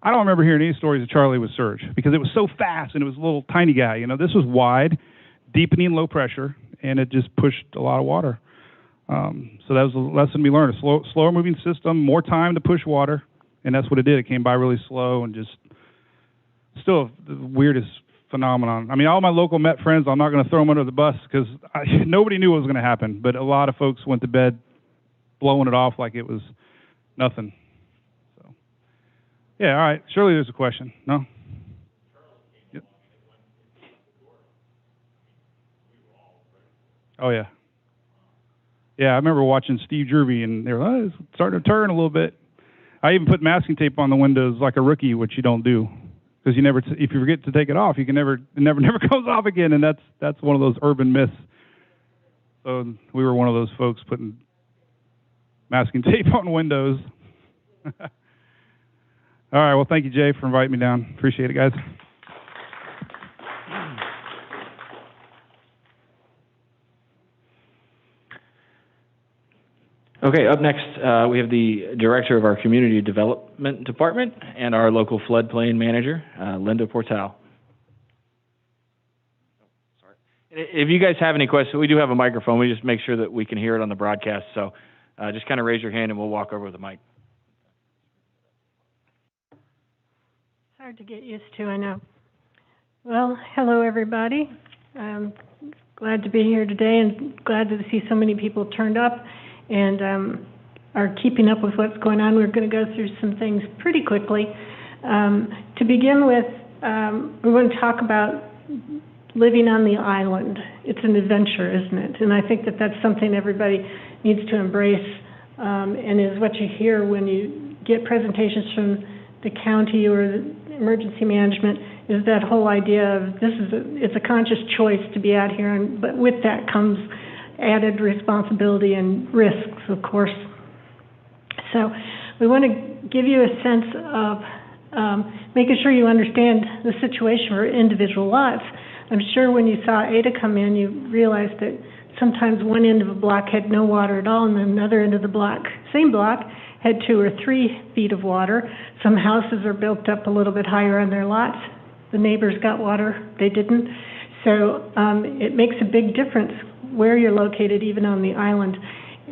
I don't remember hearing any stories of Charlie with surge because it was so fast and it was a little tiny guy. This was wide, deepening low pressure, and it just pushed a lot of water. So that was a lesson we learned. A slower moving system, more time to push water, and that's what it did. It came by really slow and just still the weirdest phenomenon. I mean, all my local Met friends, I'm not going to throw them under the bus because nobody knew what was going to happen, but a lot of folks went to bed blowing it off like it was nothing. So, yeah, all right. Surely there's a question. No? Yep. Oh, yeah. Yeah, I remember watching Steve Jervey, and they were, oh, it's starting to turn a little bit. I even put masking tape on the windows like a rookie, which you don't do, because you never, if you forget to take it off, you can never comes off again, and that's one of those urban myths. So we were one of those folks putting masking tape on windows. All right, well, thank you, Jay, for inviting me down. Appreciate it, guys. Okay, up next, we have the Director of our Community Development Department and our local floodplain manager, Linda Portal. Sorry. If you guys have any questions, we do have a microphone. We just make sure that we can hear it on the broadcast. So just kind of raise your hand and we'll walk over with the mic. It's hard to get used to, I know. Well, hello, everybody. I'm glad to be here today and glad to see so many people turned up and are keeping up with what's going on. We're going to go through some things pretty quickly. To begin with, we want to talk about living on the island. It's an adventure, isn't it? And I think that that's something everybody needs to embrace, and is what you hear when you get presentations from the county or the emergency management, is that whole idea of it's a conscious choice to be out here, but with that comes added responsibility and risks, of course. So we want to give you a sense of making sure you understand the situation for individual lots. I'm sure when you saw Ada come in, you realized that sometimes one end of a block had no water at all, and then another end of the block, same block, had 2 or 3 feet of water. Some houses are built up a little bit higher on their lots. The neighbors got water, they didn't. So it makes a big difference where you're located, even on the island.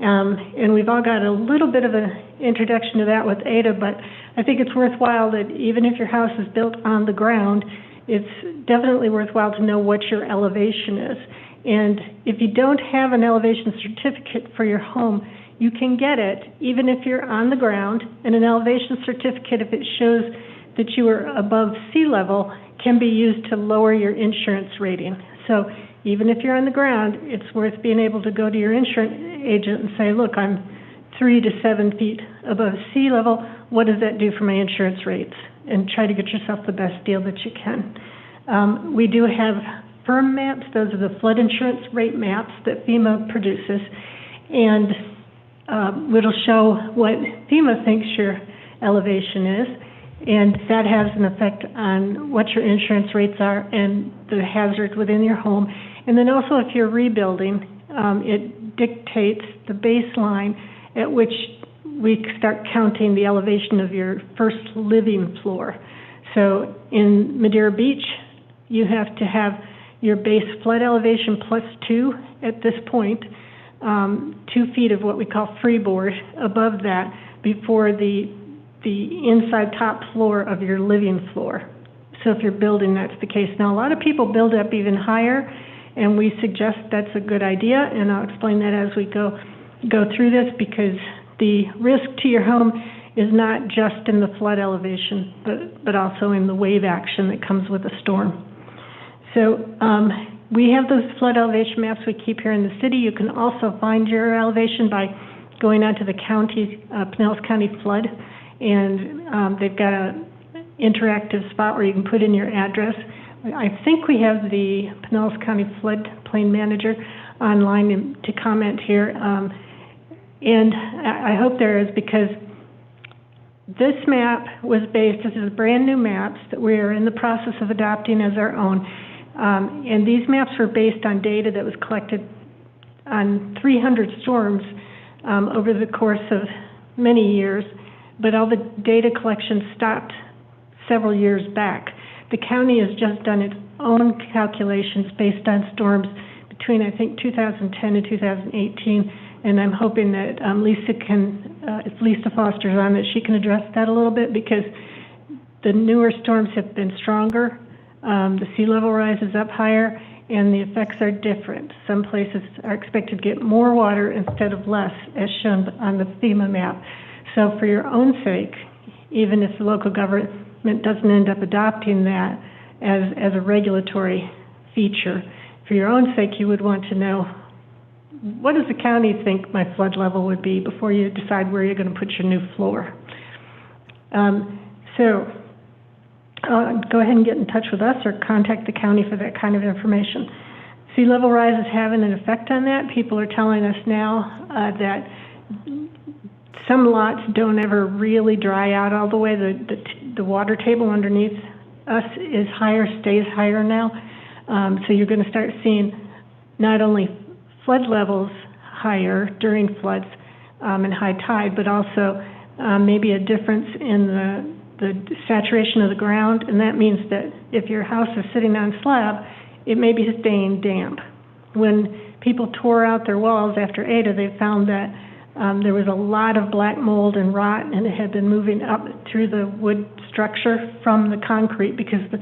And we've all got a little bit of an introduction to that with Ada, but I think it's worthwhile that even if your house is built on the ground, it's definitely worthwhile to know what your elevation is. And if you don't have an elevation certificate for your home, you can get it even if you're on the ground, and an elevation certificate, if it shows that you are above sea level, can be used to lower your insurance rating. So even if you're on the ground, it's worth being able to go to your insurance agent and say, look, I'm 3 to 7 feet above sea level. What does that do for my insurance rates? And try to get yourself the best deal that you can. We do have firm maps. Those are the flood insurance rate maps that FEMA produces. And it'll show what FEMA thinks your elevation is. And that has an effect on what your insurance rates are and the hazard within your home. And then also if you're rebuilding, it dictates the baseline at which we start counting the elevation of your first living floor. So in Madeira Beach, you have to have your base flood elevation plus 2 at this point, 2 feet of what we call freeboard above that before the inside top floor of your living floor. So if you're building, that's the case. Now, a lot of people build up even higher, and we suggest that's a good idea, and I'll explain that as we go through this, because the risk to your home is not just in the flood elevation, but also in the wave action that comes with a storm. So we have those flood elevation maps we keep here in the city. You can also find your elevation by going onto the county, Pinellas County Flood, and they've got an interactive spot where you can put in your address. I think we have the Pinellas County Floodplain Manager online to comment here, and I hope there is, because this map was based, this is brand new maps that we are in the process of adopting as our own, and these maps were based on data that was collected on 300 storms over the course of many years, but all the data collection stopped several years back. The county has just done its own calculations based on storms between, I think, 2010 and 2018, and I'm hoping that Lisa can, if Lisa Foster's on, that she can address that a little bit, because the newer storms have been stronger, the sea level rise is up higher, and the effects are different. Some places are expected to get more water instead of less, as shown on the FEMA map. So for your own sake, even if the local government doesn't end up adopting that as a regulatory feature, for your own sake, you would want to know what does the county think my flood level would be before you decide where you're going to put your new floor? Go ahead and get in touch with us or contact the county for that kind of information. Sea level rise is having an effect on that. People are telling us now that some lots don't ever really dry out all the way. The water table underneath us is higher, stays higher now. So you're going to start seeing not only flood levels higher during floods and high tide, but also maybe a difference in the saturation of the ground, and that means that if your house is sitting on slab, it may be staying damp. When people tore out their walls after Ada, they found that there was a lot of black mold and rot, and it had been moving up through the wood structure from the concrete because it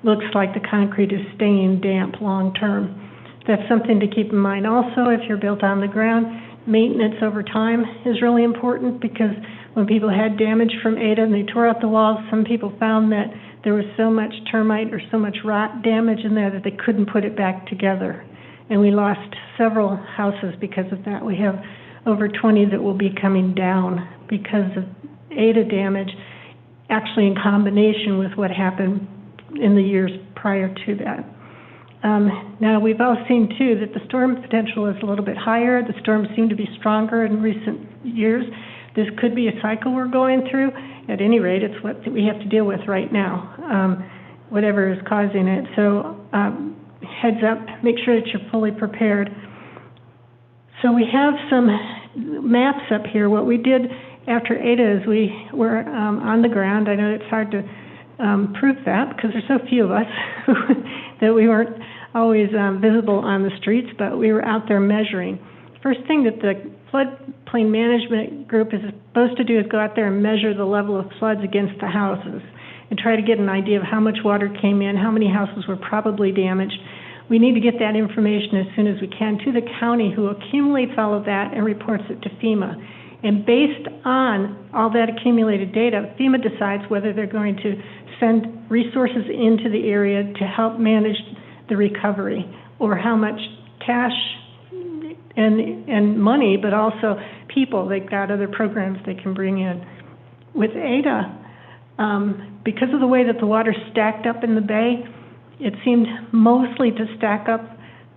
looks like the concrete is staying damp long term. That's something to keep in mind. Also, if you're built on the ground, maintenance over time is really important, because when people had damage from Ada and they tore out the walls, some people found that there was so much termite or so much rot damage in there that they couldn't put it back together. And we lost several houses because of that. We have over 20 that will be coming down because of Ada damage, actually in combination with what happened in the years prior to that. Now, we've all seen, too, that the storm potential is a little bit higher. The storms seem to be stronger in recent years. This could be a cycle we're going through. At any rate, it's what we have to deal with right now, whatever is causing it. So heads up, make sure that you're fully prepared. So we have some maps up here. What we did after Ada is we were on the ground. I know it's hard to prove that because there's so few of us that we weren't always visible on the streets, but we were out there measuring. First thing that the floodplain management group is supposed to do is go out there and measure the level of floods against the houses and try to get an idea of how much water came in, how many houses were probably damaged. We need to get that information as soon as we can to the county, who accumulates all of that and reports it to FEMA. And based on all that accumulated data, FEMA decides whether they're going to send resources into the area to help manage the recovery, or how much cash and money, but also people. They've got other programs they can bring in. With Ada, because of the way that the water stacked up in the bay, it seemed mostly to stack up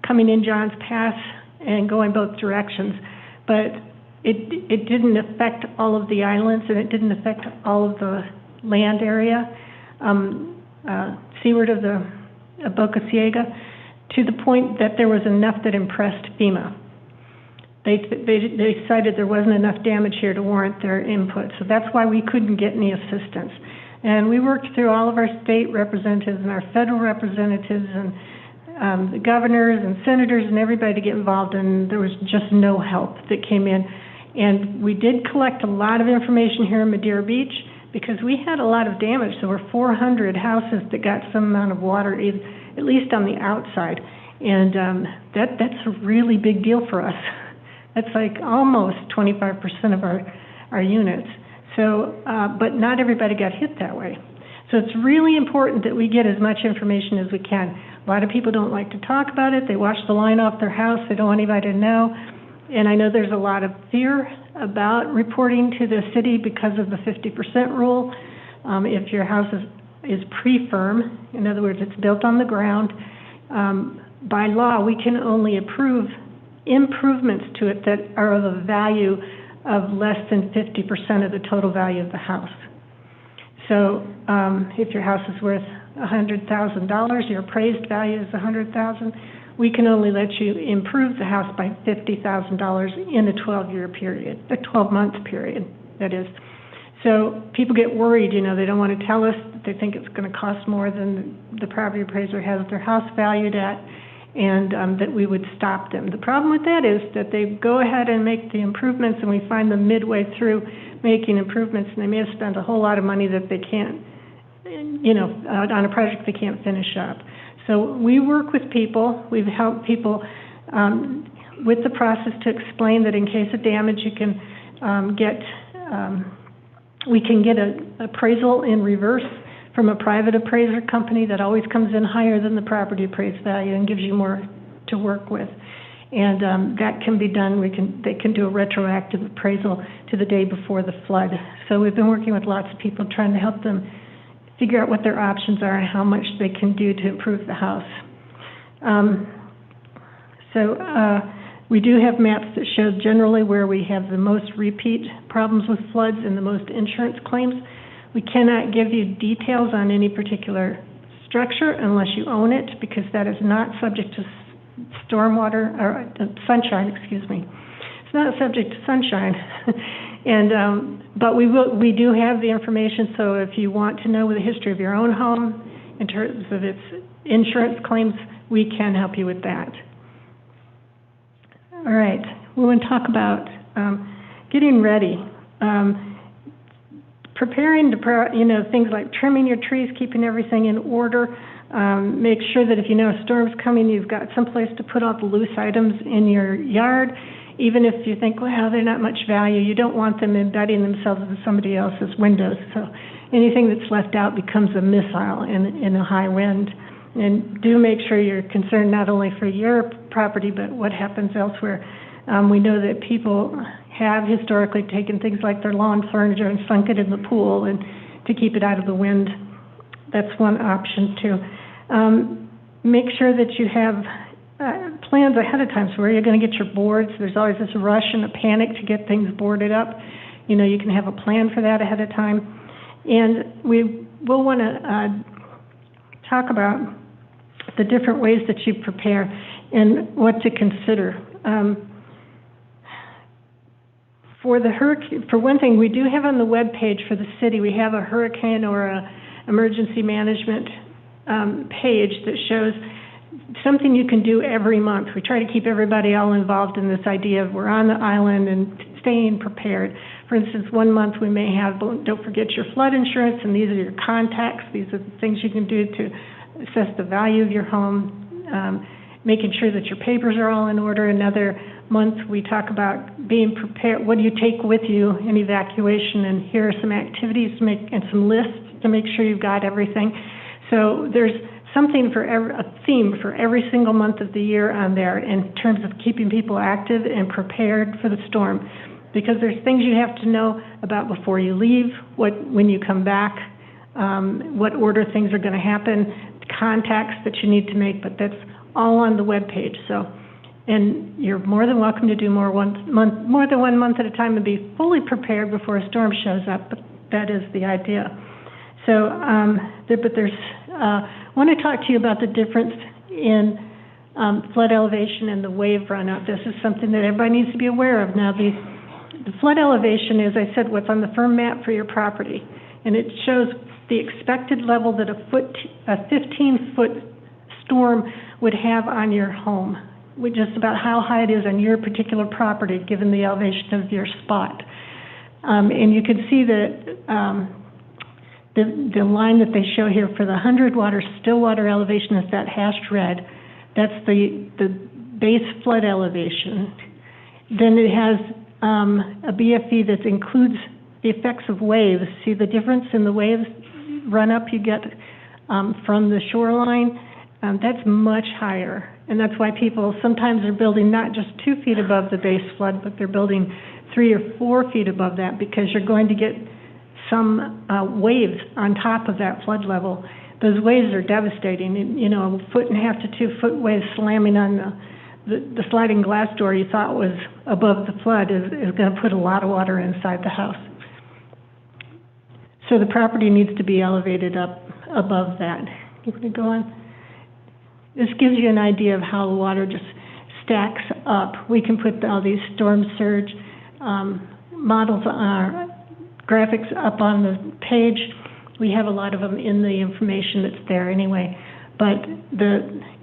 coming in Johns Pass and going both directions. But it didn't affect all of the islands, and it didn't affect all of the land area seaward of the Boca Ciega, to the point that there was enough that impressed FEMA. They decided there wasn't enough damage here to warrant their input, so that's why we couldn't get any assistance. And we worked through all of our state representatives and our federal representatives and the governors and senators and everybody to get involved, and there was just no help that came in. And we did collect a lot of information here in Madeira Beach, because we had a lot of damage. There were 400 houses that got some amount of water, at least on the outside. And that's a really big deal for us. That's like almost 25% of our units. So, but not everybody got hit that way. So it's really important that we get as much information as we can. A lot of people don't like to talk about it. They wash the line off their house. They don't want anybody to know. And I know there's a lot of fear about reporting to the city because of the 50% rule. If your house is pre-firm, in other words, it's built on the ground, by law, we can only approve improvements to it that are of a value of less than 50% of the total value of the house. So if your house is worth $100,000, your appraised value is $100,000, we can only let you improve the house by $50,000 in a 12-year period, a 12-month period, that is. So people get worried, you know, they don't want to tell us that they think it's going to cost more than the property appraiser has their house valued at, and that we would stop them. The problem with that is that they go ahead and make the improvements, and we find them midway through making improvements, and they may have spent a whole lot of money that they can't, you know, on a project they can't finish up. So we work with people. We've helped people with the process to explain that in case of damage, you can we can get an appraisal in reverse from a private appraiser company that always comes in higher than the property appraised value and gives you more to work with. And that can be done. They can do a retroactive appraisal to the day before the flood. So we've been working with lots of people trying to help them figure out what their options are and how much they can do to improve the house. We do have maps that show generally where we have the most repeat problems with floods and the most insurance claims. We cannot give you details on any particular structure unless you own it, because that is not subject to stormwater, or sunshine, excuse me. It's not subject to sunshine. But we do have the information, so if you want to know the history of your own home in terms of its insurance claims, we can help you with that. All right, we want to talk about getting ready. Preparing to, things like trimming your trees, keeping everything in order. Make sure that if you know a storm's coming, you've got some place to put all the loose items in your yard. Even if you think, well, they're not much value, you don't want them embedding themselves in somebody else's windows. So anything that's left out becomes a missile in a high wind. And do make sure you're concerned not only for your property, but what happens elsewhere. We know that people have historically taken things like their lawn furniture and sunk it in the pool and to keep it out of the wind. That's one option too. Make sure that you have plans ahead of time. So where you're going to get your boards. There's always this rush and a panic to get things boarded up. You can have a plan for that ahead of time. And we will want to talk about the different ways that you prepare and what to consider. For one thing, we do have on the web page for the city, we have a hurricane or a emergency management page that shows something you can do every month. We try to keep everybody all involved in this idea of we're on the island and staying prepared. For instance, one month we may have, don't forget your flood insurance, and these are your contacts. These are the things you can do to assess the value of your home, making sure that your papers are all in order. Another month we talk about being prepared. What do you take with you in evacuation? And here are some activities to make and some lists to make sure you've got everything. So there's something for a theme for every single month of the year on there in terms of keeping people active and prepared for the storm. Because there's things you have to know about before you leave, when you come back, what order things are going to happen, contacts that you need to make, but that's all on the web page. So, and you're more than welcome to do more than 1 month at a time and be fully prepared before a storm shows up. But that is the idea. So, I want to talk to you about the difference in flood elevation and the wave runout. This is something that everybody needs to be aware of. Now, the flood elevation is, I said, what's on the firm map for your property, and it shows the expected level that a 15-foot storm would have on your home, which is about how high it is on your particular property, given the elevation of your spot. And you can see that the line that they show here for the 100-water still water elevation is that hashed red. That's the base flood elevation. Then it has a BFE that includes the effects of waves. See the difference in the waves run up you get from the shoreline? That's much higher. And that's why people sometimes are building not just 2 feet above the base flood, but they're building 3 or 4 feet above that, because you're going to get some waves on top of that flood level. Those waves are devastating. And, a 1.5 to 2 foot wave slamming on the sliding glass door you thought was above the flood is going to put a lot of water inside the house. So the property needs to be elevated up above that. You want to go on? This gives you an idea of how the water just stacks up. We can put all these storm surge models, graphics up on the page. We have a lot of them in the information that's there anyway. But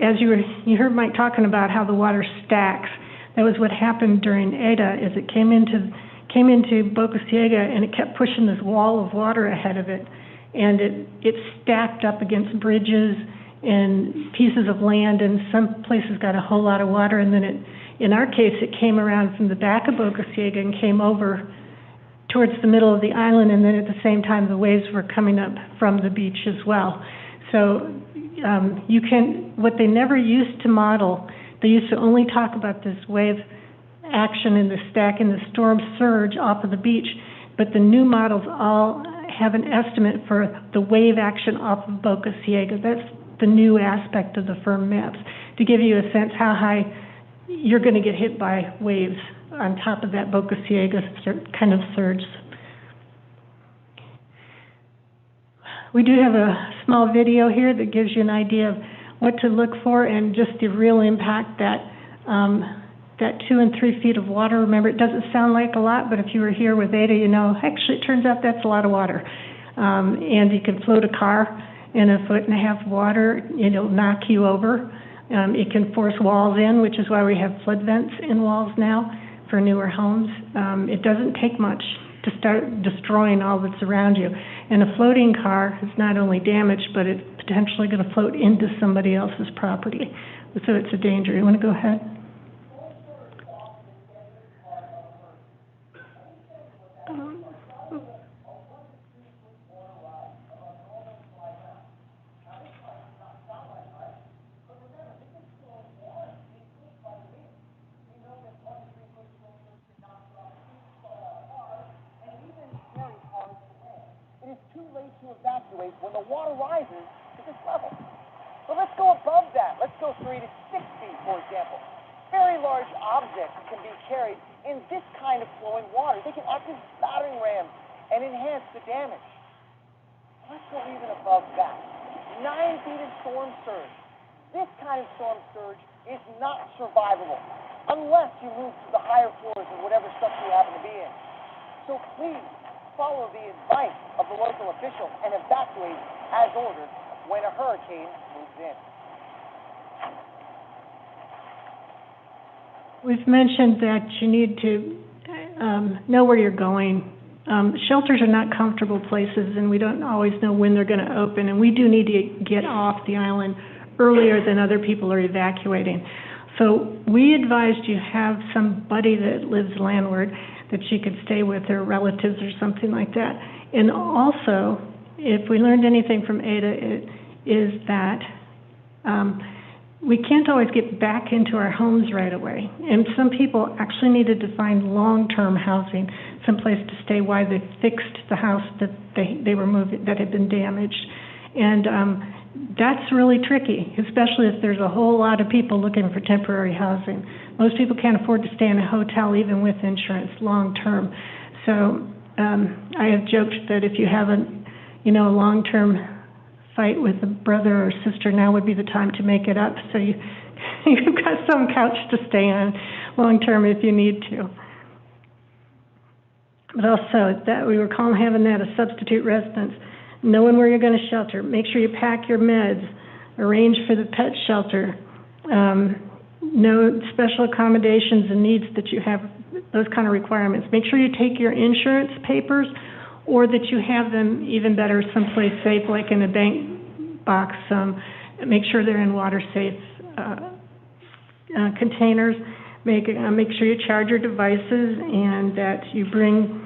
as you heard Mike talking about how the water stacks. That was what happened during Eta. Is it came into Boca Ciega and it kept pushing this wall of water ahead of it, and it stacked up against bridges and pieces of land, and some places got a whole lot of water. And then in our case, it came around from the back of Boca Ciega and came over towards the middle of the island, and then at the same time the waves were coming up from the beach as well. So what they never used to model They used to only talk about this wave action and the stack and the storm surge off of the beach, but the new models all have an estimate for the wave action off of Boca Ciega. That's the new aspect of the firm maps, to give you a sense how high you're going to get hit by waves on top of that Boca Ciega kind of surge. We do have a small video here that gives you an idea of what to look for and just the real impact that that 2 and 3 feet of water. Remember, it doesn't sound like a lot, but if you were here with Ada, you know, actually it turns out that's a lot of water. And you can float a car in 1.5 feet of water, it'll knock you over. It can force walls in, which is why we have flood vents in walls now for newer homes. It doesn't take much to start destroying all that's around you. And a floating car is not only damaged, but it's potentially going to float into somebody else's property. So it's a danger. You want to go ahead? When the water rises to this level. So let's go above that. Let's go 3 to 6 feet, for example. Very large objects can be carried in this kind of flowing water. They can act as battering rams and enhance the damage. Let's go even above that. 9 feet of storm surge. This kind of storm surge is not survivable unless you move to the higher floors of whatever structure you happen to be in. So please, follow the advice of the local officials and evacuate as ordered when a hurricane moves in. We've mentioned that you need to know where you're going. Shelters are not comfortable places, and we don't always know when they're going to open, and we do need to get off the island earlier than other people are evacuating. So we advised you have somebody that lives landward that you could stay with, or relatives or something like that. And also, if we learned anything from Ada, it is that we can't always get back into our homes right away. And some people actually needed to find long-term housing, someplace to stay while they fixed the house that they were moving, that had been damaged. And that's really tricky, especially if there's a whole lot of people looking for temporary housing. Most people can't afford to stay in a hotel even with insurance long term. So I have joked that if you have a long-term fight with a brother or sister, now would be the time to make it up. So you've got some couch to stay on long term if you need to. But also that we were calling having that a substitute residence. Knowing where you're going to shelter. Make sure you pack your meds. Arrange for the pet shelter. Know special accommodations and needs that you have, those kind of requirements. Make sure you take your insurance papers, or that you have them, even better, someplace safe, like in a bank box. Make sure they're in water-safe containers. Make sure you charge your devices, and that you bring.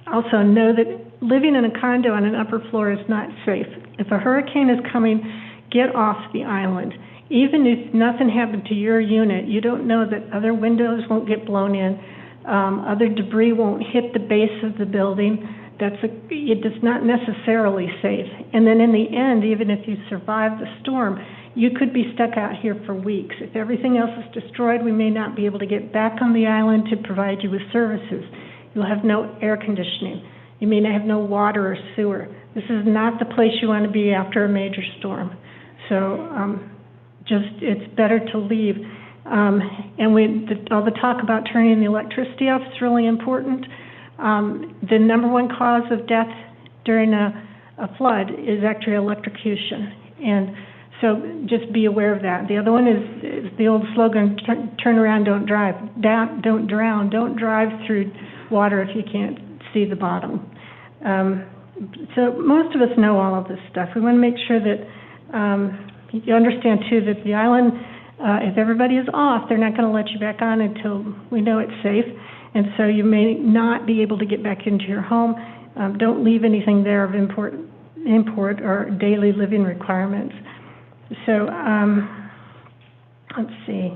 Also know that living in a condo on an upper floor is not safe. If a hurricane is coming, get off the island. Even if nothing happened to your unit, you don't know that other windows won't get blown in, other debris won't hit the base of the building. It is not necessarily safe. And then in the end, even if you survive the storm, you could be stuck out here for weeks. If everything else is destroyed, we may not be able to get back on the island to provide you with services. You'll have no air conditioning. You may have no water or sewer. This is not the place you want to be after a major storm. So it's better to leave. And all the talk about turning the electricity off is really important. The number one cause of death during a flood is actually electrocution. And so just be aware of that. The other one is the old slogan, turn around, don't drive. Don't drown. Don't drive through water if you can't see the bottom. So most of us know all of this stuff. We want to make sure that you understand, too, that the island, if everybody is off, they're not going to let you back on until we know it's safe. And so you may not be able to get back into your home. Don't leave anything there of import or daily living requirements. So let's see.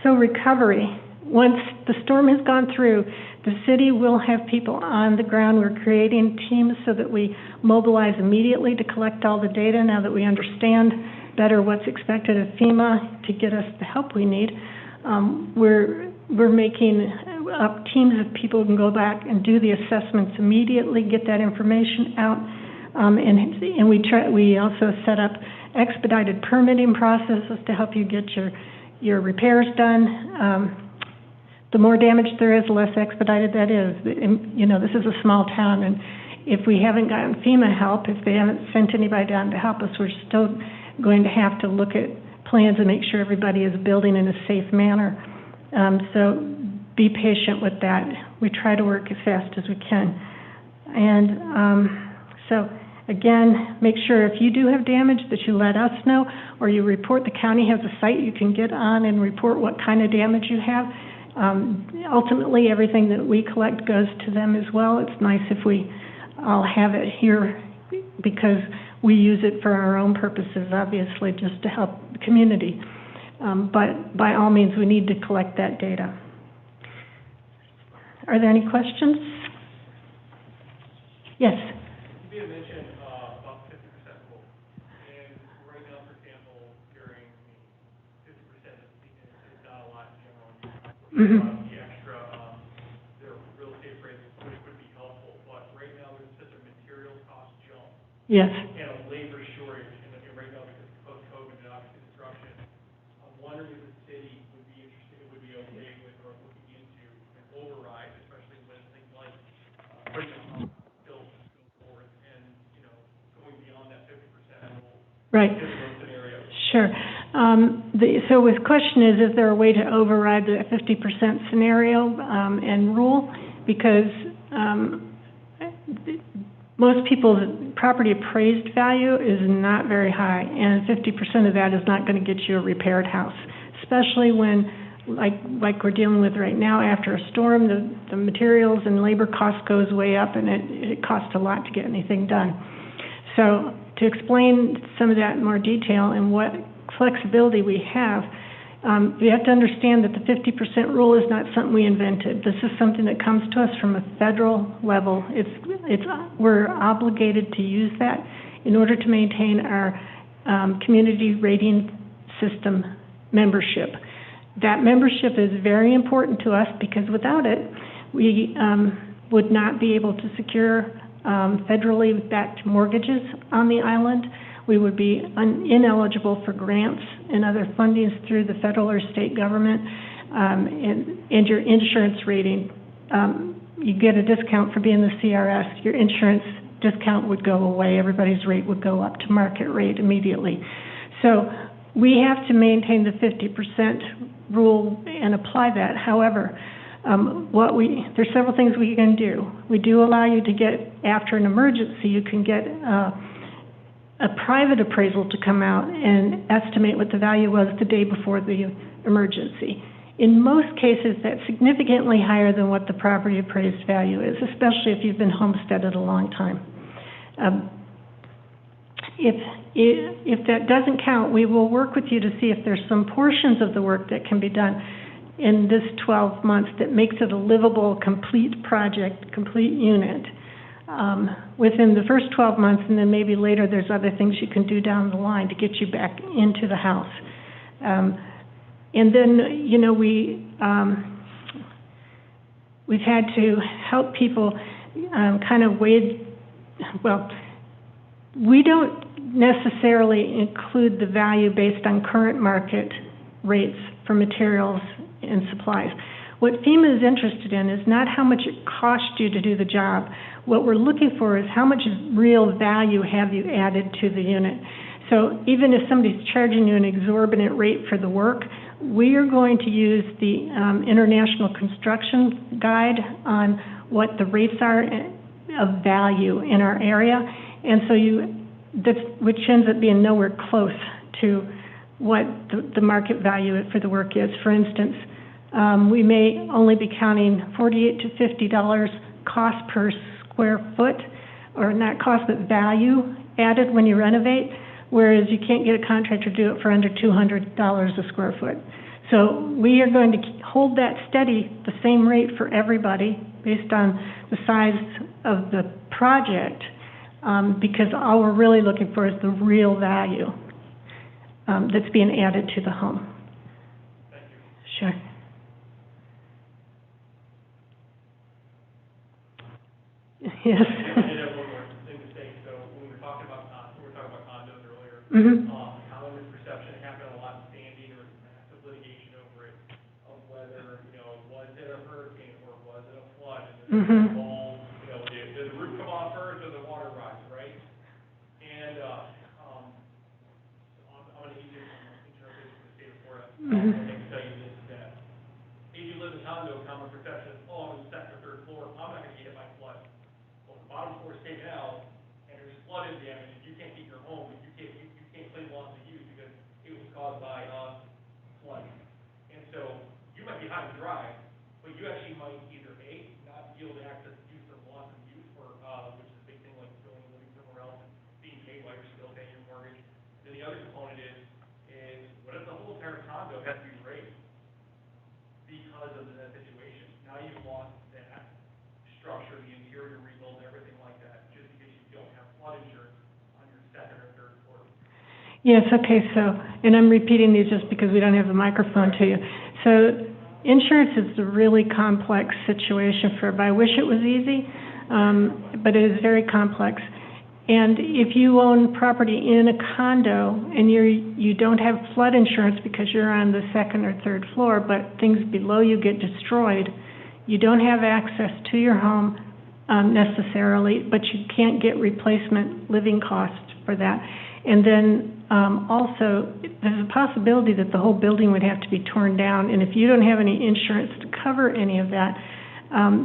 So recovery. Once the storm has gone through, the city will have people on the ground. We're creating teams so that we mobilize immediately to collect all the data now that we understand better what's expected of FEMA to get us the help we need. We're making up teams of people who can go back and do the assessments immediately, get that information out, and we also set up expedited permitting processes to help you get your repairs done. The more damage there is, the less expedited that is. You know, this is a small town, and if we haven't gotten FEMA help, if they haven't sent anybody down to help us, we're still going to have to look at plans and make sure everybody is building in a safe manner. So be patient with that. We try to work as fast as we can. And so again, make sure if you do have damage that you let us know, or you report. The county has a site you can get on and report what kind of damage you have. Ultimately, everything that we collect goes to them as well. It's nice if we all have it here because we use it for our own purposes, obviously, just to help the community. But by all means, we need to collect that data. Are there any questions? Yes? You had mentioned about 50% rule. And right now, for example, during 50% is not a lot in general. Mm-hmm. The extra, their real estate appraisals would be helpful. But right now, there's such a material cost jump. Yes. And a labor shortage. And right now, because of post-COVID and obviously disruption, I'm wondering if the city would be interested, would be okay with or looking into an override, especially when things like bills go forward and, you know, going beyond that 50% rule. Right. Scenario. Sure. So the question is there a way to override the 50% scenario and rule? Because most people's property appraised value is not very high, and 50% of that is not going to get you a repaired house, especially when, like we're dealing with right now, after a storm, the materials and labor cost goes way up, and it costs a lot to get anything done. So to explain some of that in more detail and what flexibility we have, you have to understand that the 50% rule is not something we invented. This is something that comes to us from a federal level. We're obligated to use that in order to maintain our community rating system membership. That membership is very important to us because without it, we would not be able to secure federally backed mortgages on the island. We would be ineligible for grants and other fundings through the federal or state government, and your insurance rating. You get a discount for being the CRS. Your insurance discount would go away. Everybody's rate would go up to market rate immediately. So we have to maintain the 50% rule and apply that. However, there's several things we can do. We do allow you to get, after an emergency, you can get a private appraisal to come out and estimate what the value was the day before the emergency. In most cases, that's significantly higher than what the property appraised value is, especially if you've been homesteaded a long time. If that doesn't count, we will work with you to see if there's some portions of the work that can be done in this 12 months that makes it a livable, complete project, complete unit. Within the first 12 months, and then maybe later there's other things you can do down the line to get you back into the house. And then, you know, we've had to help people kind of we don't necessarily include the value based on current market rates for materials and supplies. What FEMA is interested in is not how much it costs you to do the job. What we're looking for is how much real value have you added to the unit. So even if somebody's charging you an exorbitant rate for the work, we are going to use the International Construction Guide on what the rates are of value in our area, and so which ends up being nowhere close to what the market value for the work is. For instance, we may only be counting $48 to $50 cost per square foot, or not cost but value added when you renovate, whereas you can't get a contractor to do it for under $200 a square foot. So we are going to hold that steady, the same rate for everybody based on the size of the project, because all we're really looking for is the real value that's being added to the home. Thank you. Sure. Yes. I did have one more thing to say. So when we were talking about condos earlier, Mm-hmm. common misperception, it happened a lot in Sandy. There was massive litigation over it of whether, was it a hurricane or was it a flood? And Mm-hmm. Did the roof come off first or the water rise, right? And I'm an agent, I'm an insurance agent for the state of Florida. Mm-hmm. I can tell you this, that if you live in a condo, common perception is, I'm on the second or third floor, I'm not going to get hit by flood. Well, if the bottom floor is taken out and there's flooding damage and you can't keep your home, you can't claim loss of use because it was caused by flooding. And so you might be high and dry, but you actually might either A, not be able to access use of loss of use, or which is a big thing, like going and living somewhere else and being paid while you're still paying your mortgage. Then the other component is what if the whole entire condo has to be raised because of that situation? Now you've lost that structure, the interior rebuild, everything like that, just because you don't have flood insurance on your second or third floor. Yes, okay, so, and I'm repeating these just because we don't have the microphone to you. So, insurance is a really complex situation for everybody. I wish it was easy, but it is very complex. And if you own property in a condo and you don't have flood insurance because you're on the second or third floor, but things below you get destroyed, you don't have access to your home necessarily, but you can't get replacement living costs for that. And then also, there's a possibility that the whole building would have to be torn down, and if you don't have any insurance to cover any of that,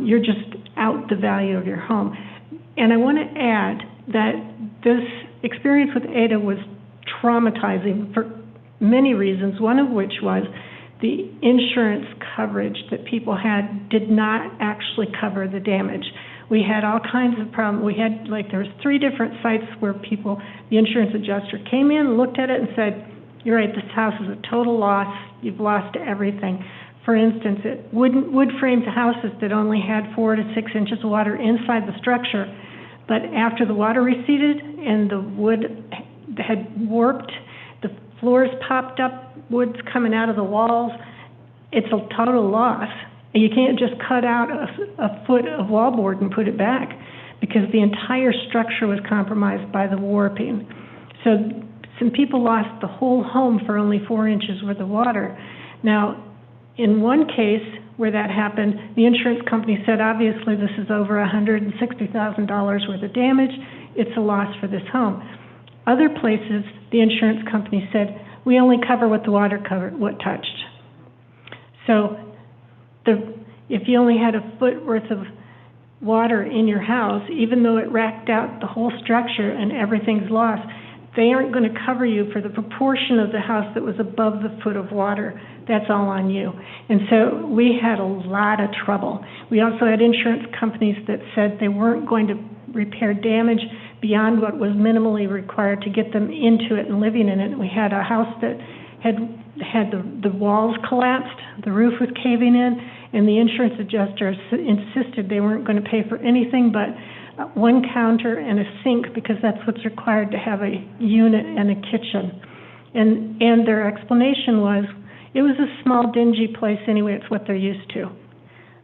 you're just out the value of your home. And I want to add that this experience with Ada was traumatizing for many reasons, one of which was the insurance coverage that people had did not actually cover the damage. We had all kinds of problems. We had, there was 3 different sites where the insurance adjuster came in, looked at it and said, you're right, this house is a total loss, you've lost everything. For instance, wood framed houses that only had 4 to 6 inches of water inside the structure, but after the water receded and the wood had warped, the floors popped up, wood's coming out of the walls, it's a total loss. And you can't just cut out a foot of wallboard and put it back because the entire structure was compromised by the warping. So some people lost the whole home for only 4 inches worth of water. Now, in one case where that happened, the insurance company said, obviously this is over $160,000 worth of damage, it's a loss for this home. Other places, the insurance company said, we only cover what the water covered, what touched. So if you only had a foot worth of water in your house, even though it racked out the whole structure and everything's lost, they aren't going to cover you for the proportion of the house that was above the foot of water. That's all on you. And so we had a lot of trouble. We also had insurance companies that said they weren't going to repair damage beyond what was minimally required to get them into it and living in it. We had a house that had the walls collapsed, the roof was caving in, and the insurance adjuster insisted they weren't going to pay for anything but one counter and a sink because that's what's required to have a unit and a kitchen. And their explanation was, it was a small, dingy place anyway, it's what they're used to.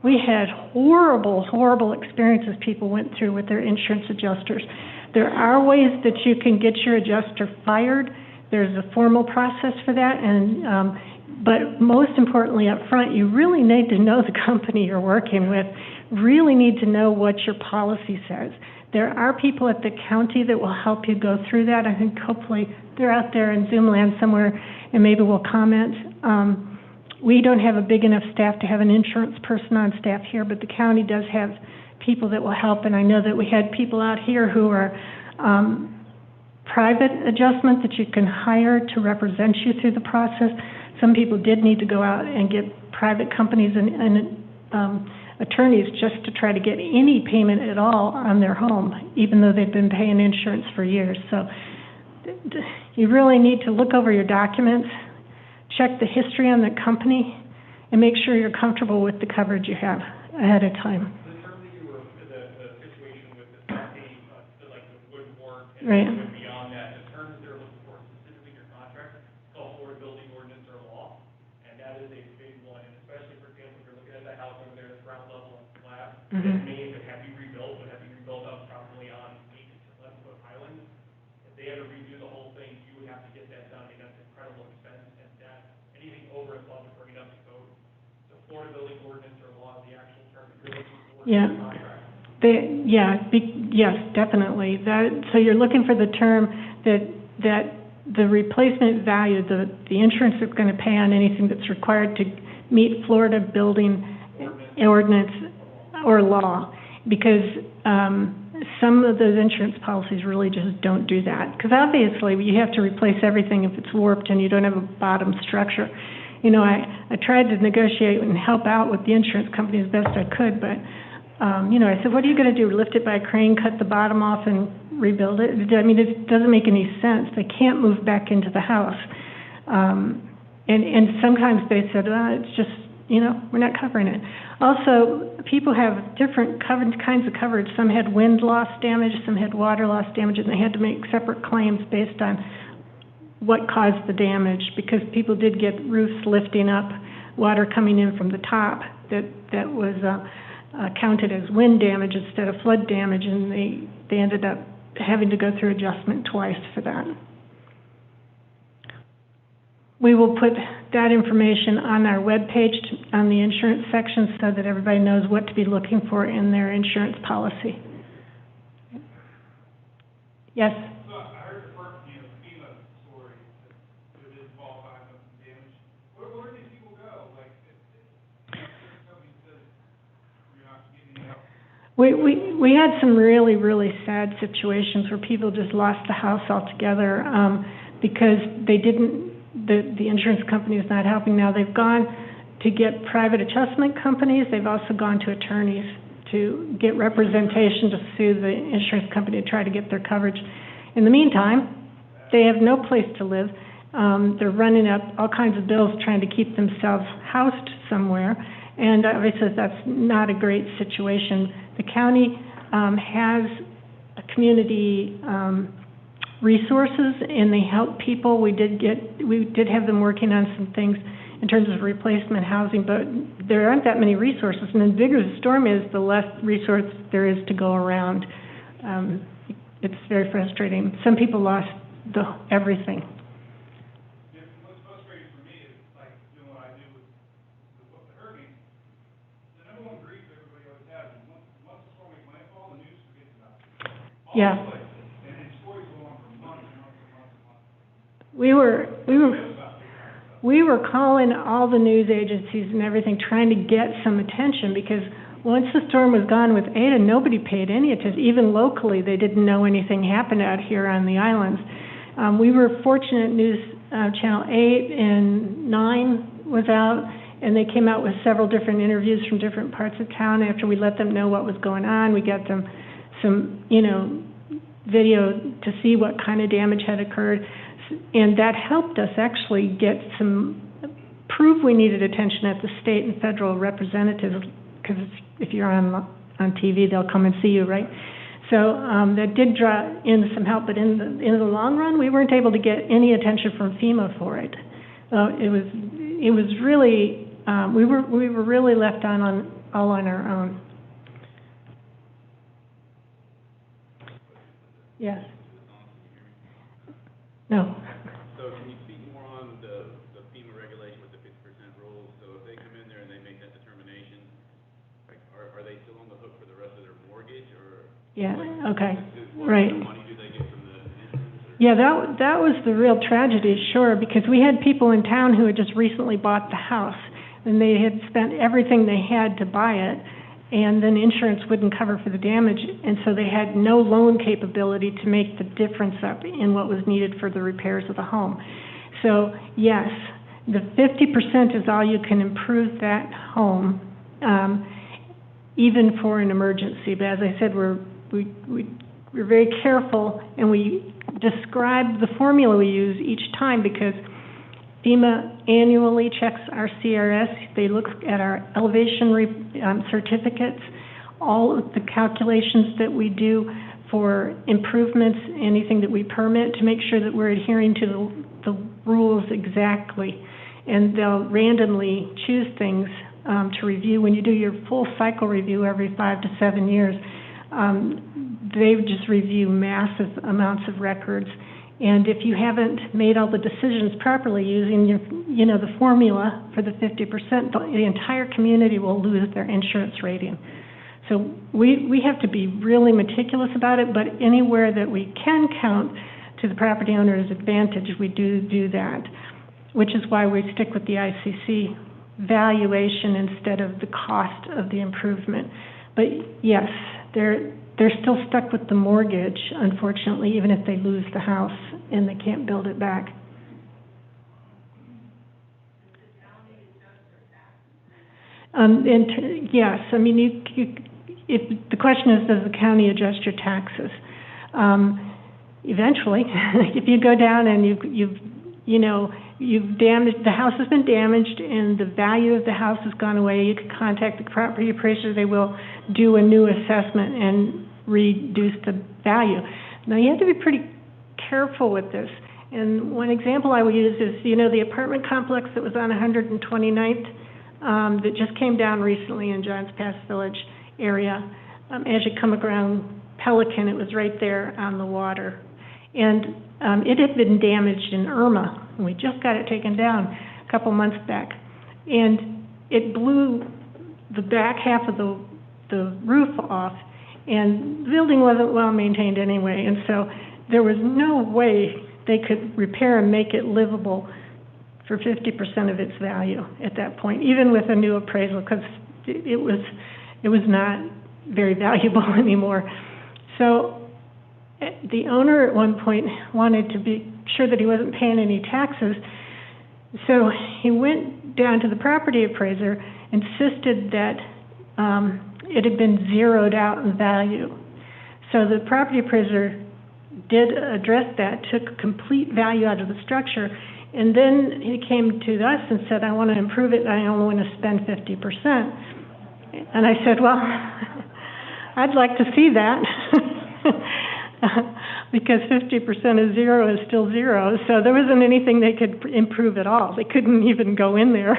We had horrible, horrible experiences people went through with their insurance adjusters. There are ways that you can get your adjuster fired. There's a formal process for that, but most importantly up front, you really need to know the company you're working with, really need to know what your policy says. There are people at the county that will help you go through that. I think hopefully they're out there in Zoom land somewhere and maybe will comment. We don't have a big enough staff to have an insurance person on staff here, but the county does have people that will help, and I know that we had people out here who are private adjustment that you can hire to represent you through the process. Some people did need to go out and get private companies and attorneys just to try to get any payment at all on their home, even though they've been paying insurance for years. So you really need to look over your documents, check the history on the company, and make sure you're comfortable with the coverage you have ahead of time. The term that you were, the situation with the safety, like the woodwork and Right. going beyond that, the terms they're looking for specifically in your contract, it's called affordability ordinance or law, and that is a big one, and especially, for example, if you're looking at that house over there, that's ground level and slab, that means that have you rebuilt, but have you rebuilt up probably on 8 to 11 foot pilings? If they had to redo the whole thing, you would have to get that done, and that's incredible expense, and that, anything over and above to bring it up to code. So affordability ordinance or law is the actual term that you're looking for in Yeah. your contract. Yes, definitely. So you're looking for the term that the replacement value, the insurance that's going to pay on anything that's required to meet Florida building ordinance or law, because some of those insurance policies really just don't do that. Because obviously, you have to replace everything if it's warped and you don't have a bottom structure. You know, I tried to negotiate and help out with the insurance company as best I could, but you know, I said, what are you going to do, lift it by a crane, cut the bottom off, and rebuild it? I mean, it doesn't make any sense. They can't move back into the house. And sometimes they said, well, it's just, you know, we're not covering it. Also, people have different kinds of coverage. Some had wind loss damage, some had water loss damage, and they had to make separate claims based on what caused the damage, because people did get roofs lifting up, water coming in from the top that was counted as wind damage instead of flood damage, and they ended up having to go through adjustment twice for that. We will put that information on our webpage on the insurance section so that everybody knows what to be looking for in their insurance policy. Yes? So I heard the first, FEMA story, that it is qualified for damage. Where do these people go? Like, if somebody says you're not getting help. We had some really, really sad situations where people just lost the house altogether because they didn't, the insurance company is not helping. Now they've gone to get private adjustment companies. They've also gone to attorneys to get representation to sue the insurance company to try to get their coverage. In the meantime, they have no place to live. They're running up all kinds of bills trying to keep themselves housed somewhere. And obviously that's not a great situation. The county has a community resources, and they help people. We did have them working on some things in terms of replacement housing, but there aren't that many resources. And the bigger the storm is, the less resource there is to go around. It's very frustrating. Some people lost everything. Yeah, what's frustrating for me is, like, doing what I do with the hurricane. The number one grief everybody always has is once the storm makes landfall, the news forgets about it. Yeah. And stories go on for months and months and months and months. We were calling all the news agencies and everything, trying to get some attention, because once the storm was gone with Ada, nobody paid any attention. Even locally, they didn't know anything happened out here on the islands. We were fortunate. News Channel 8 and 9 was out, and they came out with several different interviews from different parts of town. After we let them know what was going on, we got them some, video to see what kind of damage had occurred. And that helped us actually get some proof we needed attention at the state and federal representatives, because if you're on TV, they'll come and see you, right? So that did draw in some help, but in the long run, we weren't able to get any attention from FEMA for it. It was really we were really left all on our own. Yes. No. So can you speak more on the FEMA regulation with the 50% rule? So if they come in there and they make that determination, like, are they still on the hook for the rest of their mortgage, or? Yeah, like, okay, what right. kind of money do they get from the insurance? Yeah, that was the real tragedy, sure, because we had people in town who had just recently bought the house, and they had spent everything they had to buy it, and then insurance wouldn't cover for the damage, and so they had no loan capability to make the difference up in what was needed for the repairs of the home. So, yes, the 50% is all you can improve that home, even for an emergency. But as I said, we're very careful, and we describe the formula we use each time, because FEMA annually checks our CRS. They look at our elevation certificates, all of the calculations that we do for improvements, anything that we permit, to make sure that we're adhering to the rules exactly. And they'll randomly choose things to review. When you do your full cycle review every 5 to 7 years, they just review massive amounts of records. And if you haven't made all the decisions properly using your, the formula for the 50%, the entire community will lose their insurance rating. So we have to be really meticulous about it, but anywhere that we can count to the property owner's advantage, we do that, which is why we stick with the ICC valuation instead of the cost of the improvement. But yes, they're still stuck with the mortgage, unfortunately, even if they lose the house and they can't build it back. Yes, I mean, if the question is, does the county adjust your taxes? Eventually, if you go down and you've damaged, the house has been damaged and the value of the house has gone away, you can contact the property appraiser. They will do a new assessment and reduce the value. Now, you have to be pretty careful with this. And one example I would use is, the apartment complex that was on 129th that just came down recently in Johns Pass Village area. As you come around Pelican, it was right there on the water. And it had been damaged in Irma, and we just got it taken down a couple months back. And it blew the back half of the roof off, and the building wasn't well maintained anyway, and so there was no way they could repair and make it livable for 50% of its value at that point, even with a new appraisal, because it was not very valuable anymore. So the owner at one point wanted to be sure that he wasn't paying any taxes, so he went down to the property appraiser, insisted that it had been zeroed out in value. So the property appraiser did address that, took complete value out of the structure, and then he came to us and said, I want to improve it, I only want to spend 50%. And I said, well, I'd like to see that, because 50% of zero is still zero, so there wasn't anything they could improve at all. They couldn't even go in there.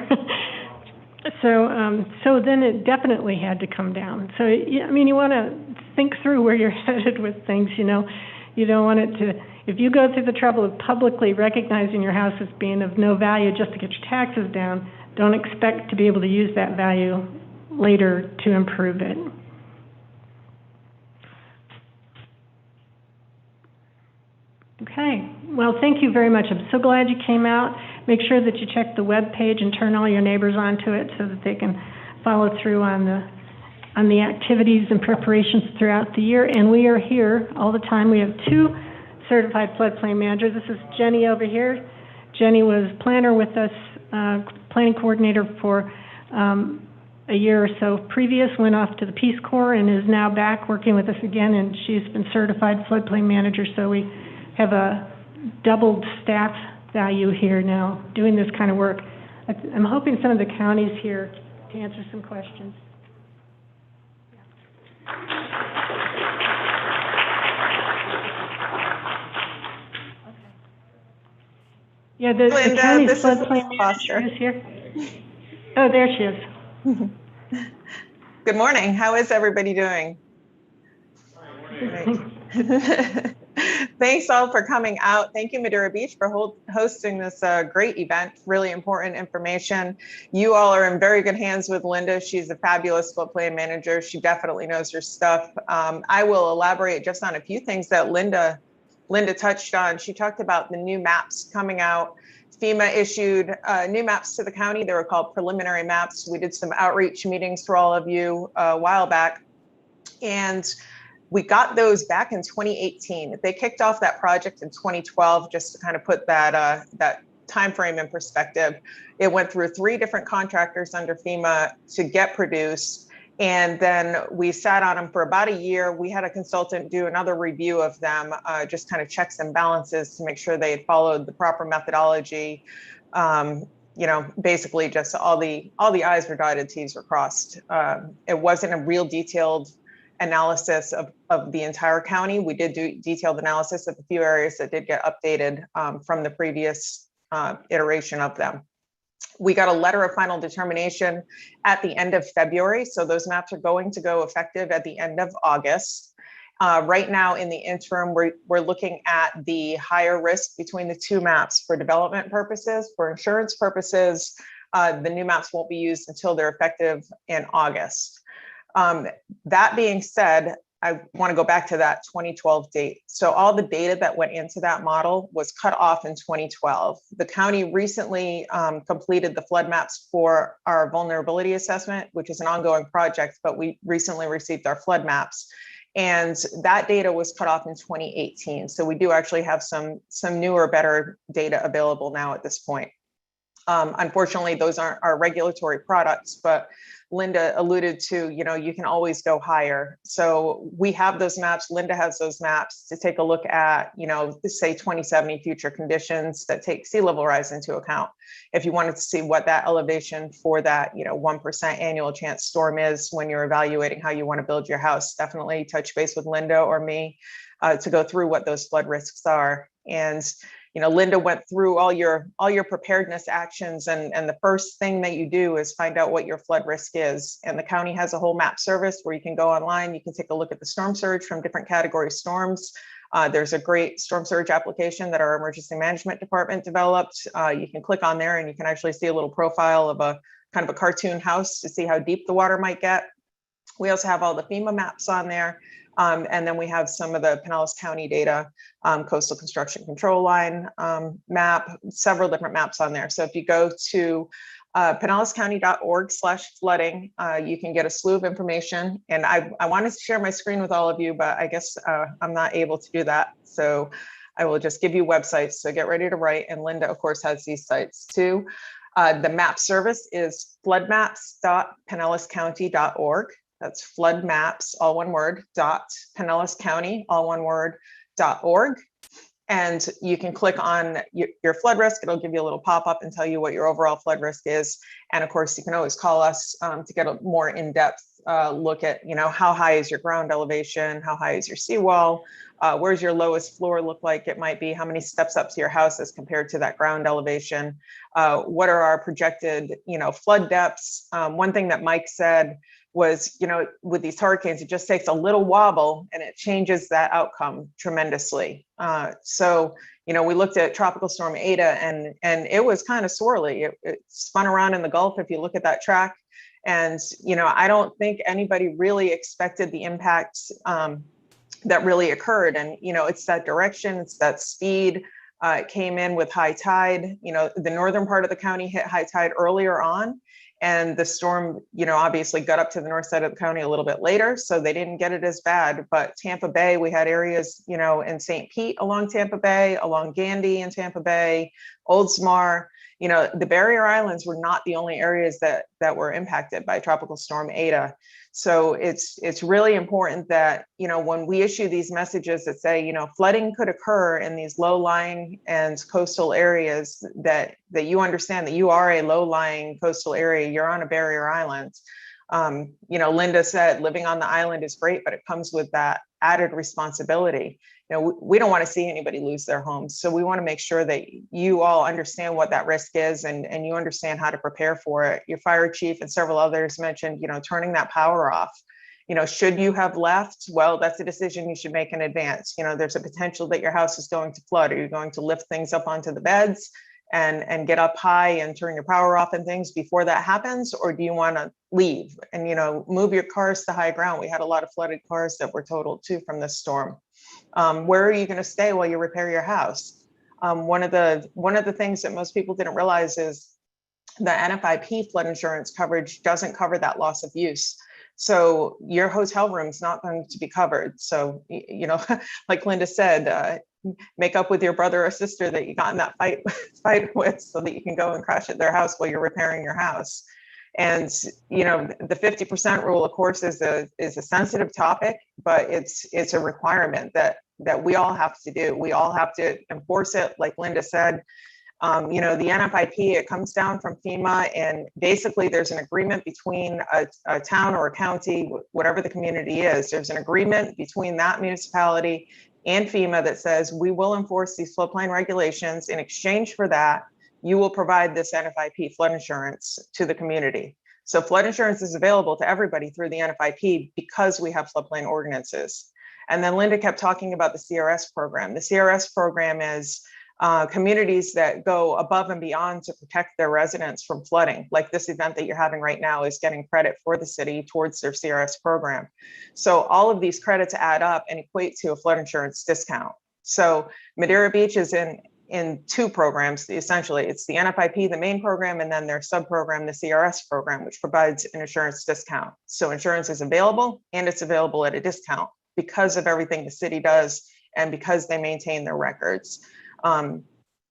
So then it definitely had to come down. So, I mean, you want to think through where you're headed with things, You don't want it to, if you go through the trouble of publicly recognizing your house as being of no value just to get your taxes down, don't expect to be able to use that value later to improve it. Okay, well, thank you very much. I'm so glad you came out. Make sure that you check the web page and turn all your neighbors onto it so that they can follow through on the activities and preparations throughout the year. And we are here all the time. We have 2 certified floodplain managers. This is Jenny over here. Jenny was planner with us, planning coordinator for a year or so previous, went off to the Peace Corps and is now back working with us again, and she's been certified floodplain manager, so we have a doubled staff value here now doing this kind of work. I'm hoping some of the counties here to answer some questions. Yeah, the county's floodplain manager is here. Oh, there she is. Good morning. How is everybody doing? Thanks all for coming out. Thank you, Madeira Beach, for hosting this great event. Really important information. You all are in very good hands with Linda. She's a fabulous floodplain manager. She definitely knows her stuff. I will elaborate just on a few things that Linda touched on. She talked about the new maps coming out. FEMA issued new maps to the county. They were called preliminary maps. We did some outreach meetings for all of you a while back, and we got those back in 2018. They kicked off that project in 2012, just to kind of put that time frame in perspective. It went through 3 different contractors under FEMA to get produced, And then we sat on them for about a year. We had a consultant do another review of them, just kind of checks and balances to make sure they had followed the proper methodology. Basically just all the I's were dotted, T's were crossed. It wasn't a real detailed analysis of the entire county. We did do detailed analysis of a few areas that did get updated from the previous iteration of them. We got a letter of final determination at the end of February. So those maps are going to go effective at the end of August. Right now in the interim, we're looking at the higher risk between the two maps for development purposes. For insurance purposes, the new maps won't be used until they're effective in August. That being said, I want to go back to that 2012 date. So all the data that went into that model was cut off in 2012. The county recently completed the flood maps for our vulnerability assessment, which is an ongoing project, but we recently received our flood maps. And that data was cut off in 2018. So we do actually have some newer, better data available now at this point. Unfortunately, those aren't our regulatory products, but Linda alluded to, you can always go higher. So we have those maps. Linda has those maps to take a look at, say 2070 future conditions that take sea level rise into account. If you wanted to see what that elevation for that, 1% annual chance storm is when you're evaluating how you want to build your house, definitely touch base with Linda or me to go through what those flood risks are. And Linda went through all your preparedness actions, and the first thing that you do is find out what your flood risk is. And the county has a whole map service where you can go online, you can take a look at the storm surge from different category storms. There's a great storm surge application that our emergency management department developed. You can click on there and you can actually see a little profile of a kind of a cartoon house to see how deep the water might get. We also have all the FEMA maps on there. And then we have some of the Pinellas County data, coastal construction control line map, several different maps on there. So if you go to pinellascounty.org/flooding, you can get a slew of information. And I wanted to share my screen with all of you, but I guess I'm not able to do that. So I will just give you websites. So get ready to write. And Linda, of course, has these sites too. The map service is floodmaps.pinellascounty.org. That's flood maps, all one word, .pinellascounty, all one word, .org. And you can click on your flood risk. It'll give you a little pop-up and tell you what your overall flood risk is. And of course, you can always call us to get a more in-depth look at, how high is your ground elevation? How high is your seawall? Where's your lowest floor look like? It might be how many steps up to your house as compared to that ground elevation. What are our projected, flood depths? One thing that Mike said was, with these hurricanes, it just takes a little wobble and it changes that outcome tremendously. So, we looked at Tropical Storm Eta and it was kind of swirly. It spun around in the Gulf if you look at that track. And, I don't think anybody really expected the impacts that really occurred. And, it's that direction, it's that speed. It came in with high tide. The northern part of the county hit high tide earlier on. And the storm, obviously got up to the north side of the county a little bit later, so they didn't get it as bad. But Tampa Bay, we had areas, in St. Pete along Tampa Bay, along Gandy in Tampa Bay, Oldsmar. The barrier islands were not the only areas that were impacted by Tropical Storm Eta. So it's really important that, when we issue these messages that say, flooding could occur in these low-lying and coastal areas, that you understand that you are a low-lying coastal area, you're on a barrier island. Linda said living on the island is great, but it comes with that added responsibility. We don't want to see anybody lose their homes. So we want to make sure that you all understand what that risk is and you understand how to prepare for it. Your fire chief and several others mentioned, turning that power off. Should you have left? Well, that's a decision you should make in advance. There's a potential that your house is going to flood. Are you going to lift things up onto the beds and get up high and turn your power off and things before that happens? Or do you want to leave and, move your cars to high ground? We had a lot of flooded cars that were totaled too from this storm. Where are you going to stay while you repair your house? One of the things that most people didn't realize is the NFIP flood insurance coverage doesn't cover that loss of use. So your hotel room's not going to be covered. So, like Linda said, make up with your brother or sister that you got in that fight with so that you can go and crash at their house while you're repairing your house. And, you know, the 50% rule, of course, is a sensitive topic, but it's a requirement that we all have to do. We all have to enforce it, like Linda said. You know, the NFIP, it comes down from FEMA, and basically there's an agreement between a town or a county, whatever the community is. There's an agreement between that municipality and FEMA that says we will enforce these floodplain regulations. In exchange for that, you will provide this NFIP flood insurance to the community. So flood insurance is available to everybody through the NFIP because we have floodplain ordinances. And then Linda kept talking about the CRS program. The CRS program is communities that go above and beyond to protect their residents from flooding. Like this event that you're having right now is getting credit for the city towards their CRS program. So all of these credits add up and equate to a flood insurance discount. So Madeira Beach is in two programs, essentially. It's the NFIP, the main program, and then their sub-program, the CRS program, which provides an insurance discount. So insurance is available, and it's available at a discount because of everything the city does and because they maintain their records.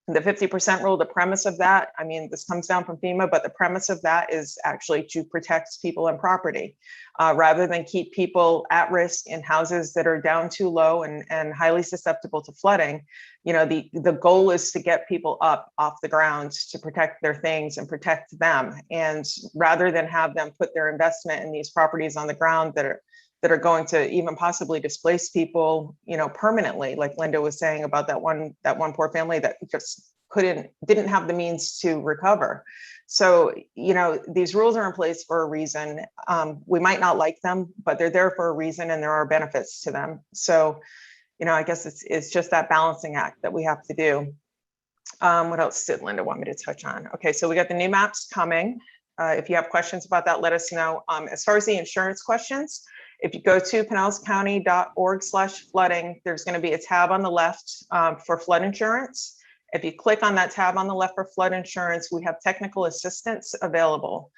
The 50% rule, the premise of that, I mean, this comes down from FEMA, but the premise of that is actually to protect people and property, rather than keep people at risk in houses that are down too low and highly susceptible to flooding. You know, the goal is to get people up off the ground to protect their things and protect them. And rather than have them put their investment in these properties on the ground that are going to even possibly displace people, you know, permanently, like Linda was saying about that one poor family that just didn't have the means to recover. So, you know, these rules are in place for a reason. We might not like them, but they're there for a reason, and there are benefits to them. So, you know, I guess it's just that balancing act that we have to do. What else did Linda want me to touch on? Okay, so we got the new maps coming. If you have questions about that, let us know. As far as the insurance questions, if you go to pinellescounty.org/flooding, there's going to be a tab on the left for flood insurance. If you click on that tab on the left for flood insurance, we have technical assistance available.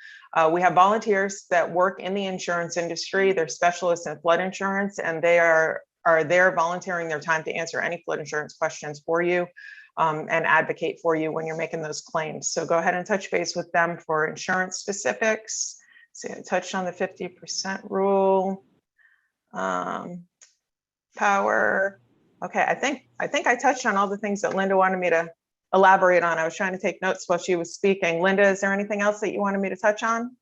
We have volunteers that work in the insurance industry. They're specialists in flood insurance, and they are there volunteering their time to answer any flood insurance questions for you and advocate for you when you're making those claims. So go ahead and touch base with them for insurance specifics. So I touched on the 50% rule. Power. Okay, I think I touched on all the things that Linda wanted me to elaborate on. I was trying to take notes while she was speaking. Linda, is there anything else that you wanted me to touch on?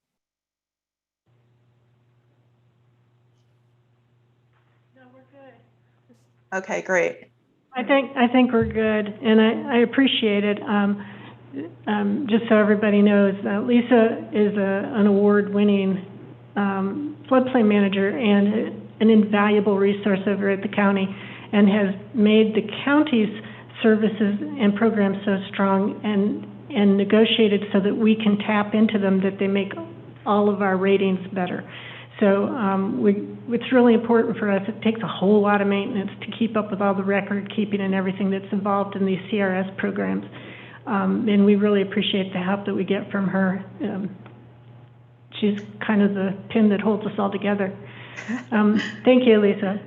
No, we're good. Okay, great. I think we're good, and I appreciate it. Just so everybody knows, Lisa is an award-winning floodplain manager and an invaluable resource over at the county, and has made the county's services and programs so strong and negotiated so that we can tap into them, that they make all of our ratings better. So it's really important for us. It takes a whole lot of maintenance to keep up with all the record keeping and everything that's involved in these CRS programs. And we really appreciate the help that we get from her. She's kind of the pin that holds us all together. Thank you, Lisa.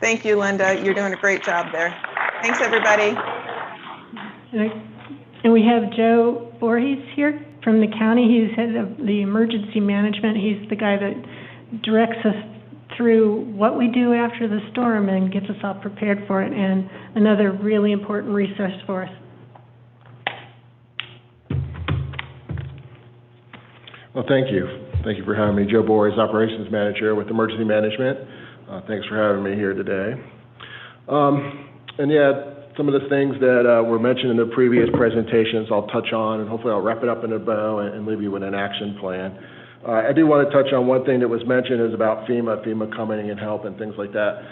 Thank you, Linda. You're doing a great job there. Thanks, everybody. And we have Joe Voorhees here from the county. He's head of the emergency management. He's the guy that directs us through what we do after the storm and gets us all prepared for it, and another really important resource for us. Well, thank you. Thank you for having me. Joe Voorhees, Operations Manager with Emergency Management. Thanks for having me here today. And yeah, some of the things that were mentioned in the previous presentations I'll touch on, and hopefully I'll wrap it up in a bow and leave you with an action plan. I do want to touch on one thing that was mentioned is about FEMA coming and help and things like that.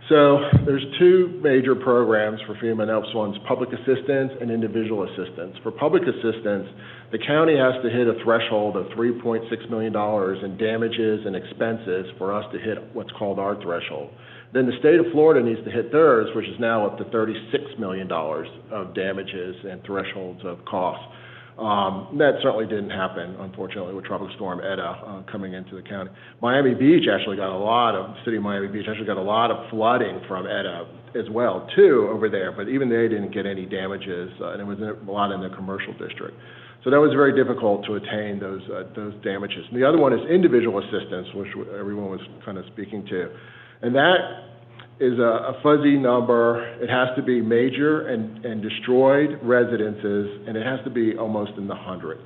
So there's two major programs for FEMA and helps. One's public assistance and individual assistance. For public assistance, the county has to hit a threshold of $3.6 million in damages and expenses for us to hit what's called our threshold. Then the state of Florida needs to hit theirs, which is now up to $36 million of damages and thresholds of costs. That certainly didn't happen, unfortunately, with Tropical Storm Eta coming into the county. Miami Beach actually got city of Miami Beach actually got a lot of flooding from Eta as well, too, over there, but even they didn't get any damages, and it was a lot in the commercial district. So that was very difficult to attain those damages. And the other one is individual assistance, which everyone was kind of speaking to. And that is a fuzzy number. It has to be major and destroyed residences, and it has to be almost in the hundreds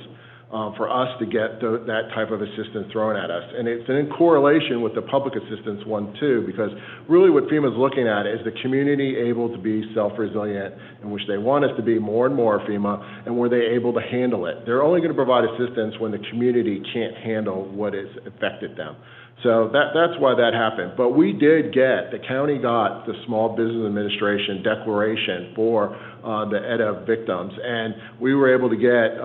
for us to get that type of assistance thrown at us. And it's in correlation with the public assistance one too, because really what FEMA's looking at is the community able to be self-resilient, in which they want us to be more and more FEMA, and were they able to handle it. They're only going to provide assistance when the community can't handle what has affected them. So that's why that happened. But we did the county got the Small Business Administration declaration for the EDA victims, and we were able to get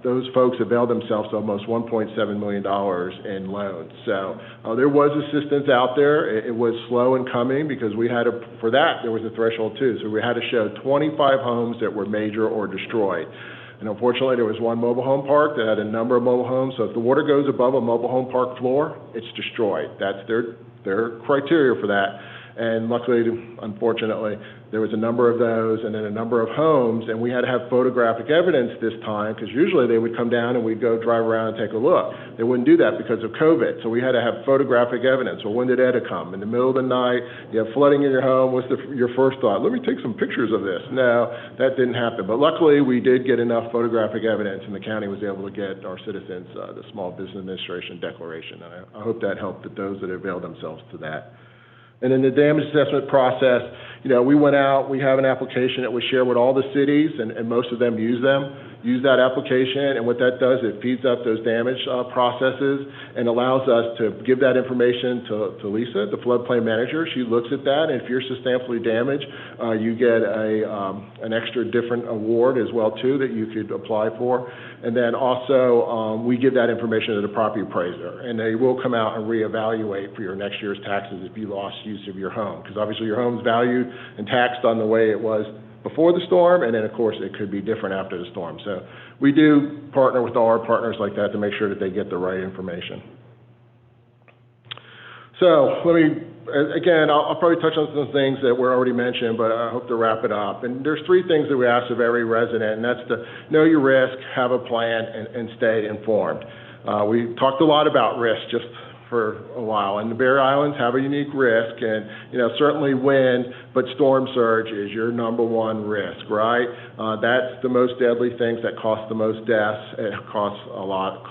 those folks availed themselves to almost $1.7 million in loans. So there was assistance out there. It was slow in coming because we had for that there was a threshold too. So we had to show 25 homes that were major or destroyed. And unfortunately, there was one mobile home park that had a number of mobile homes. So if the water goes above a mobile home park floor, it's destroyed. That's their criteria for that. And luckily, unfortunately, there was a number of those and then a number of homes, and we had to have photographic evidence this time because usually they would come down and we'd go drive around and take a look. They wouldn't do that because of COVID, so we had to have photographic evidence. Well, when did EDA come? In the middle of the night, you have flooding in your home. What's your first thought? Let me take some pictures of this. No, that didn't happen. But luckily, we did get enough photographic evidence, and the county was able to get our citizens the Small Business Administration declaration. And I hope that helped those that availed themselves to that. And in the damage assessment process, we went out, we have an application that we share with all the cities, and most of them use that application, and what that does, it feeds up those damage processes and allows us to give that information to Lisa, the floodplain manager. She looks at that, and if you're substantially damaged, you get an extra different award as well, too, that you could apply for. And then also, we give that information to the property appraiser, and they will come out and reevaluate for your next year's taxes if you lost use of your home, because obviously your home's valued and taxed on the way it was before the storm, and then of course it could be different after the storm. So we do partner with all our partners like that to make sure that they get the right information. So let me, again, I'll probably touch on some things that were already mentioned, but I hope to wrap it up. And there's three things that we ask of every resident, and that's to know your risk, have a plan, and stay informed. We talked a lot about risk just for a while, and the Barrier Islands have a unique risk, and certainly wind, but storm surge is your number one risk, right? That's the most deadly things that cost the most deaths. It costs a lot,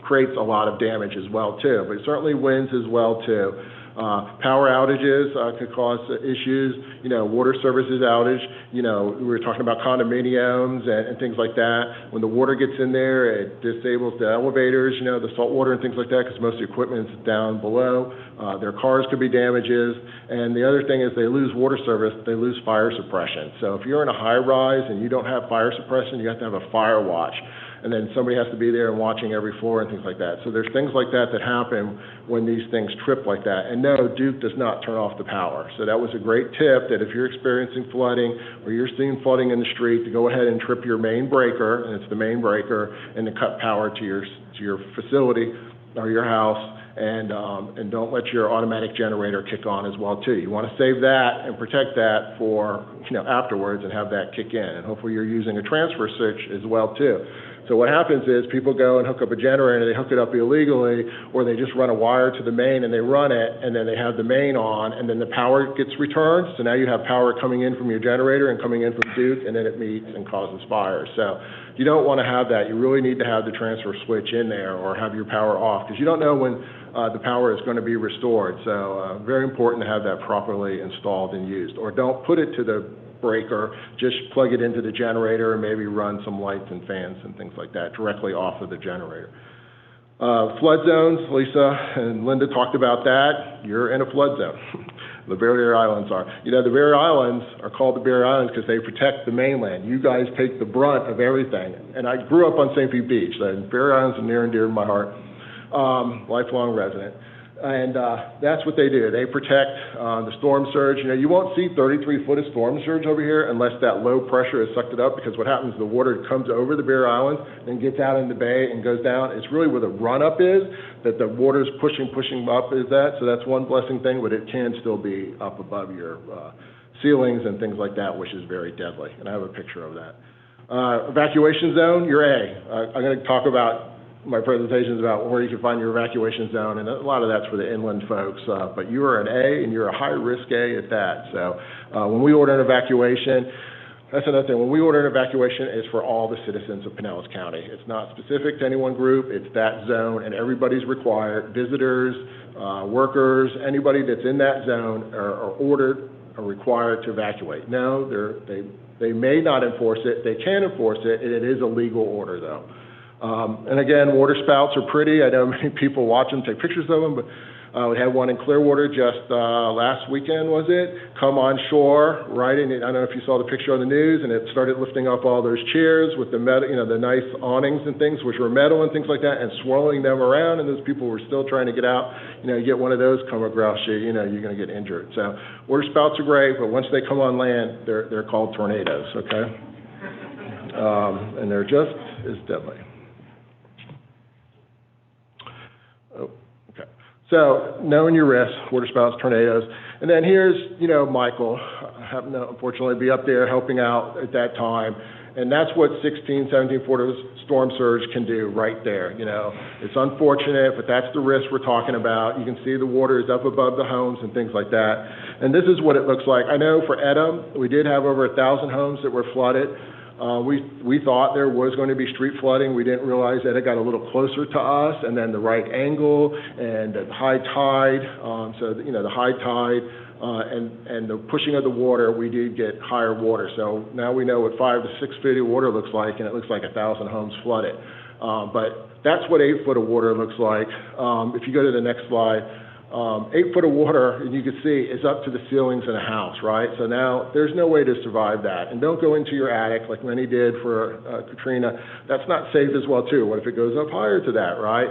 creates a lot of damage as well too, but certainly winds as well too. Power outages could cause issues, water services outage, we were talking about condominiums and things like that. When the water gets in there, it disables the elevators, the salt water and things like that, because most of the equipment is down below. Their cars could be damages. And the other thing is they lose water service, they lose fire suppression. So if you're in a high rise and you don't have fire suppression, you have to have a fire watch. And then somebody has to be there and watching every floor and things like that. So there's things like that that happen when these things trip like that. And no, Duke does not turn off the power. So that was a great tip that if you're experiencing flooding or you're seeing flooding in the street, to go ahead and trip your main breaker, and it's the main breaker, and to cut power to your facility or your house. And don't let your automatic generator kick on as well too. You want to save that and protect that for afterwards and have that kick in. And hopefully you're using a transfer switch as well too. So what happens is people go and hook up a generator, they hook it up illegally, or they just run a wire to the main and they run it, and then they have the main on, and then the power gets returned. So now you have power coming in from your generator and coming in from Duke, and then it meets and causes fires. So you don't want to have that. You really need to have the transfer switch in there or have your power off, because you don't know when the power is going to be restored. So very important to have that properly installed and used. Or don't put it to the breaker, just plug it into the generator and maybe run some lights and fans and things like that directly off of the generator. Flood zones, Lisa and Linda talked about that. You're in a flood zone. The Barrier Islands are. The Barrier Islands are called the Barrier Islands because they protect the mainland. You guys take the brunt of everything. And I grew up on St. Pete Beach. The Barrier Islands are near and dear to my heart. Lifelong resident. And that's what they do. They protect the storm surge. You won't see 33-foot of storm surge over here unless that low pressure has sucked it up, because what happens, the water comes over the Barrier Islands and gets out in the bay and goes down. It's really where the run-up is, that the water's pushing up is that. So that's one blessing thing, but it can still be up above your ceilings and things like that, which is very deadly. And I have a picture of that. Evacuation zone, you're A. I'm going to talk about my presentations about where you can find your evacuation zone, and a lot of that's for the inland folks. But you are an A, and you're a high-risk A at that. So when we order an evacuation, that's another thing. When we order an evacuation, it's for all the citizens of Pinellas County. It's not specific to any one group. It's that zone, and everybody's required. Visitors, workers, anybody that's in that zone are required to evacuate. No, they may not enforce it. They can enforce it, and it is a legal order, though. And again, water spouts are pretty. I know many people watch them, take pictures of them, but we had one in Clearwater just last weekend, was it? Come on shore, right? And I don't know if you saw the picture on the news, and it started lifting up all those chairs with the metal, the nice awnings and things, which were metal and things like that, and swirling them around, and those people were still trying to get out. You get one of those come across you, you're going to get injured. So water spouts are great, but once they come on land, they're called tornadoes, okay? And they're just as deadly. So, knowing your risks, water spouts, tornadoes. And then here's, Michael, happened to unfortunately be up there helping out at that time. And that's what 16, 17 foot storm surge can do right there. It's unfortunate, but that's the risk we're talking about. You can see the water is up above the homes and things like that. And this is what it looks like. I know for Edom, we did have over 1,000 homes that were flooded. We thought there was going to be street flooding. We didn't realize that it got a little closer to us, and then the right angle and the high tide. The high tide and the pushing of the water, we did get higher water. So now we know what 5 to 6 feet of water looks like, and it looks like 1,000 homes flooded. But that's what 8 foot of water looks like. If you go to the next slide. 8 foot of water, and you can see, is up to the ceilings in a house, right? So now there's no way to survive that. And don't go into your attic like many did for Katrina. That's not safe as well, too. What if it goes up higher to that, right?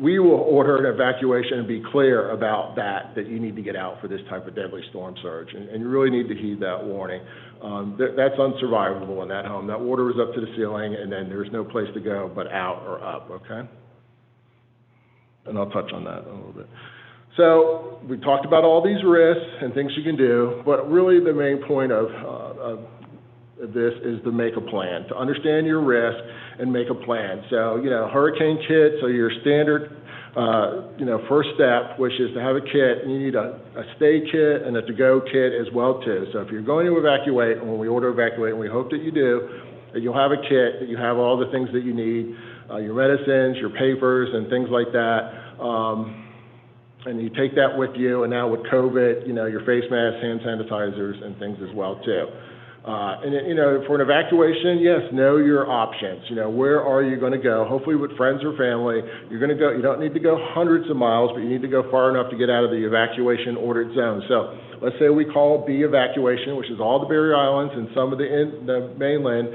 We will order an evacuation and be clear about that you need to get out for this type of deadly storm surge. And you really need to heed that warning. That's unsurvivable in that home. That water was up to the ceiling, and then there's no place to go but out or up, okay? And I'll touch on that a little bit. So we talked about all these risks and things you can do, but really the main point of this is to make a plan, to understand your risk and make a plan. So, hurricane kit, so your standard, first step, which is to have a kit, you need a stay kit and a to-go kit as well, too. So if you're going to evacuate, and when we order evacuate, and we hope that you do, that you'll have a kit, that you have all the things that you need, your medicines, your papers, and things like that. And you take that with you, and now with COVID, your face masks, hand sanitizers, and things as well, too. For an evacuation, yes, know your options. Where are you going to go? Hopefully with friends or family. You're going to go, you don't need to go hundreds of miles, but you need to go far enough to get out of the evacuation ordered zone. So let's say we call B evacuation, which is all the Barrier Islands and some of the mainland.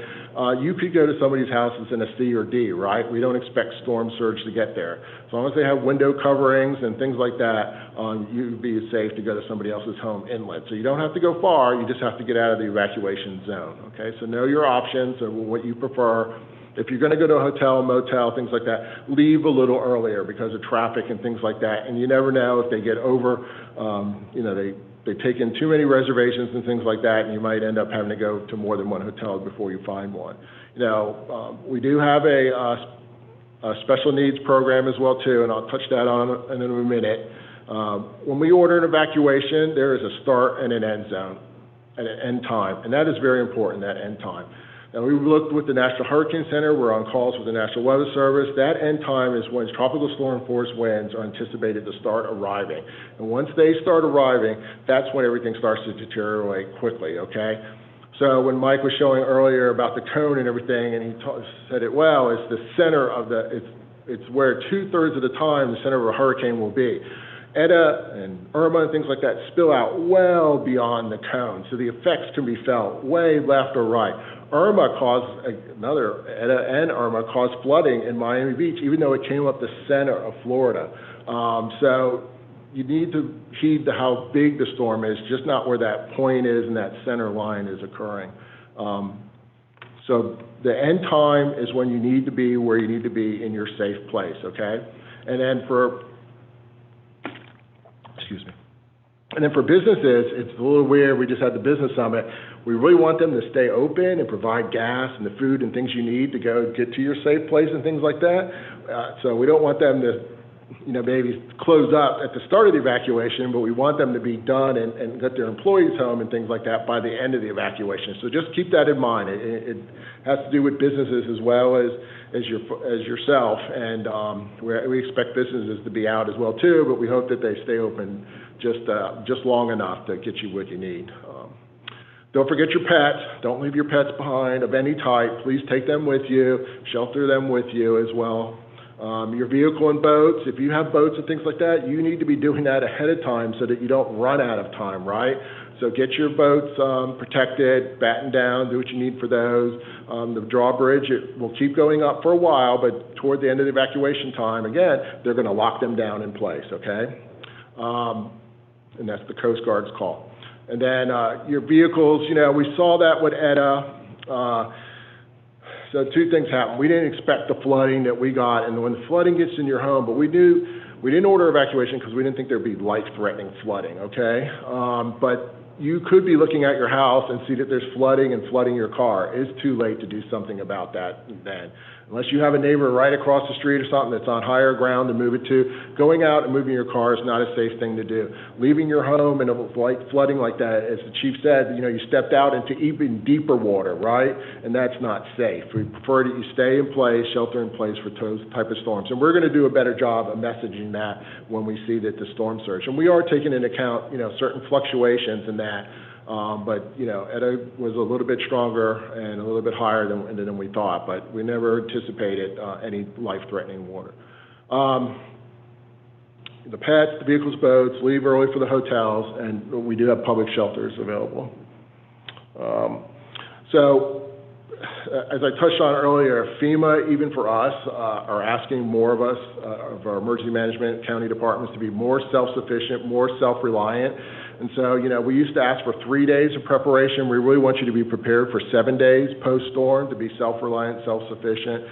You could go to somebody's house that's in a C or D, right? We don't expect storm surge to get there. As long as they have window coverings and things like that, you'd be safe to go to somebody else's home inland. So you don't have to go far, you just have to get out of the evacuation zone, okay? So know your options or what you prefer. If you're going to go to a hotel, motel, things like that, leave a little earlier because of traffic and things like that. And you never know if they get over, they take in too many reservations and things like that, and you might end up having to go to more than one hotel before you find one. We do have a special needs program as well, too, and I'll touch that on in a minute. When we order an evacuation, there is a start and an end zone, and an end time, and that is very important, that end time. Now, we looked with the National Hurricane Center. We're on calls with the National Weather Service. That end time is when tropical storm force winds are anticipated to start arriving. And once they start arriving, that's when everything starts to deteriorate quickly, okay? So when Mike was showing earlier about the cone and everything, and he said it well, it's the center of it's where 2/3 of the time the center of a hurricane will be. Eta and Irma and things like that spill out well beyond the cone, so the effects can be felt way left or right. Eta and Irma caused flooding in Miami Beach, even though it came up the center of Florida. So you need to heed to how big the storm is, just not where that point is and that center line is occurring. So the end time is when you need to be where you need to be in your safe place, okay? And then And then for businesses, it's a little weird. We just had the business summit. We really want them to stay open and provide gas and the food and things you need to go get to your safe place and things like that. So we don't want them to, maybe close up at the start of the evacuation, but we want them to be done and get their employees home and things like that by the end of the evacuation. So just keep that in mind. It has to do with businesses as well as yourself, and we expect businesses to be out as well too, but we hope that they stay open just long enough to get you what you need. Don't forget your pets. Don't leave your pets behind of any type. Please take them with you. Shelter them with you as well. Your vehicle and boats, if you have boats and things like that, you need to be doing that ahead of time so that you don't run out of time, right? So get your boats protected, batten down, do what you need for those. The drawbridge, it will keep going up for a while, but toward the end of the evacuation time, again, they're going to lock them down in place, okay? And that's the Coast Guard's call. And then your vehicles, we saw that with Etta. So two things happened. We didn't expect the flooding that we got, and when the flooding gets in your home, but we didn't order evacuation because we didn't think there'd be life-threatening flooding, okay? But you could be looking at your house and see that there's flooding and flooding your car. It's too late to do something about that then. Unless you have a neighbor right across the street or something that's on higher ground to move it to, going out and moving your car is not a safe thing to do. Leaving your home in a flooding like that, as the chief said, you stepped out into even deeper water, right? And that's not safe. We prefer that you stay in place, shelter in place for those type of storms. And we're going to do a better job of messaging that when we see that the storm surge. And we are taking into account, certain fluctuations in that. But Etta was a little bit stronger and a little bit higher than we thought, but we never anticipated any life-threatening water. The pets, the vehicles, boats, leave early for the hotels, and we do have public shelters available. So, as I touched on earlier, FEMA, even for us, are asking more of us, of our emergency management county departments, to be more self-sufficient, more self-reliant. And so, we used to ask for 3 days of preparation. We really want you to be prepared for 7 days post-storm to be self-reliant, self-sufficient,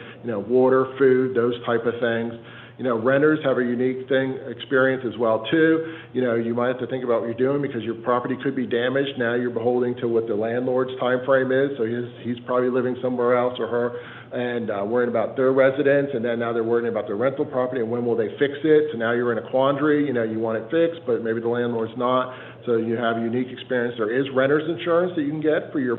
water, food, those type of things. Renters have a unique experience as well, too. You might have to think about what you're doing because your property could be damaged. Now you're beholding to what the landlord's time frame is, so he's probably living somewhere else or her and worrying about their residence, and then now they're worrying about their rental property and when will they fix it. So now you're in a quandary. You want it fixed, but maybe the landlord's not. So you have a unique experience. There is renter's insurance that you can get for your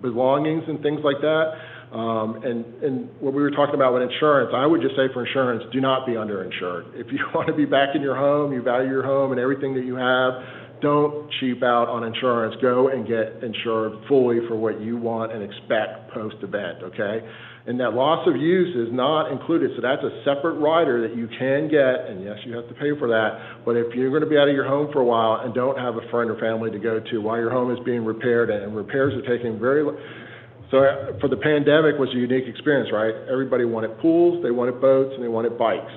belongings and things like that. And what we were talking about with insurance, I would just say for insurance, do not be underinsured. If you want to be back in your home, you value your home and everything that you have, don't cheap out on insurance. Go and get insured fully for what you want and expect post-event, okay? And that loss of use is not included, so that's a separate rider that you can get, and yes, you have to pay for that, but if you're going to be out of your home for a while and don't have a friend or family to go to while your home is being repaired, and repairs are taking so for the pandemic was a unique experience, right? Everybody wanted pools, they wanted boats, and they wanted bikes,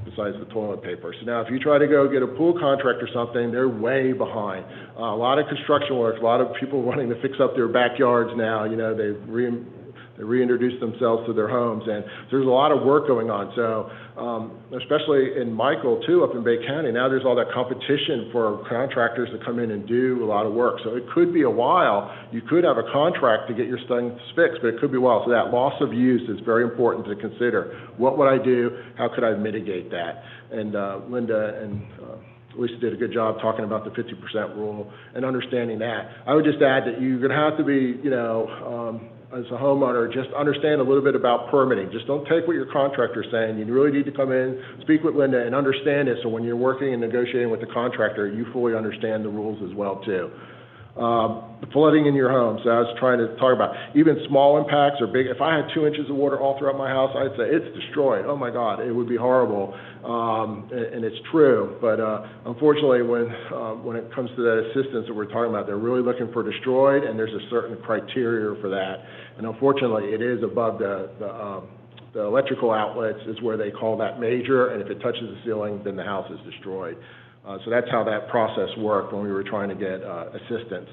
besides the toilet paper. So now if you try to go get a pool contract or something, they're way behind. A lot of construction work, a lot of people wanting to fix up their backyards now, they reintroduce themselves to their homes, and there's a lot of work going on. So, especially in Michael, too, up in Bay County, now there's all that competition for contractors to come in and do a lot of work. So it could be a while. You could have a contract to get your things fixed, but it could be a while. So that loss of use is very important to consider. What would I do? How could I mitigate that? And Linda and Lisa did a good job talking about the 50% rule and understanding that. I would just add that you're going to have to be, as a homeowner, just understand a little bit about permitting. Just don't take what your contractor's saying. You really need to come in, speak with Linda, and understand it, so when you're working and negotiating with the contractor, you fully understand the rules as well, too. The flooding in your home, so I was trying to talk about, even small impacts or big. If I had 2 inches of water all throughout my house, I'd say it's destroyed. Oh my God, it would be horrible, and it's true. But unfortunately, when it comes to that assistance that we're talking about, they're really looking for destroyed, and there's a certain criteria for that. And unfortunately, it is above the electrical outlets is where they call that major, and if it touches the ceiling, then the house is destroyed. So that's how that process worked when we were trying to get assistance.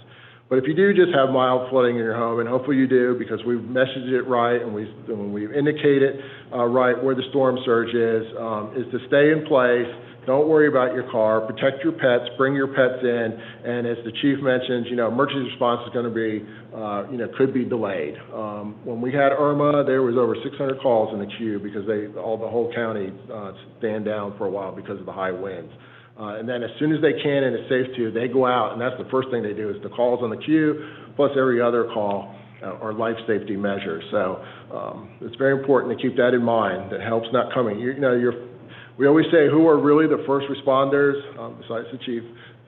But if you do just have mild flooding in your home, and hopefully you do because we've messaged it right and we've indicated right where the storm surge is to stay in place. Don't worry about your car. Protect your pets. Bring your pets in. And as the chief mentioned, emergency response is going to be, could be delayed. When we had Irma, there was over 600 calls in the queue because the whole county stand down for a while because of the high winds. And then as soon as they can and it's safe to, they go out, and that's the first thing they do is the calls on the queue, plus every other call are life safety measures. So it's very important to keep that in mind, that help's not coming. We always say who are really the first responders, besides the chief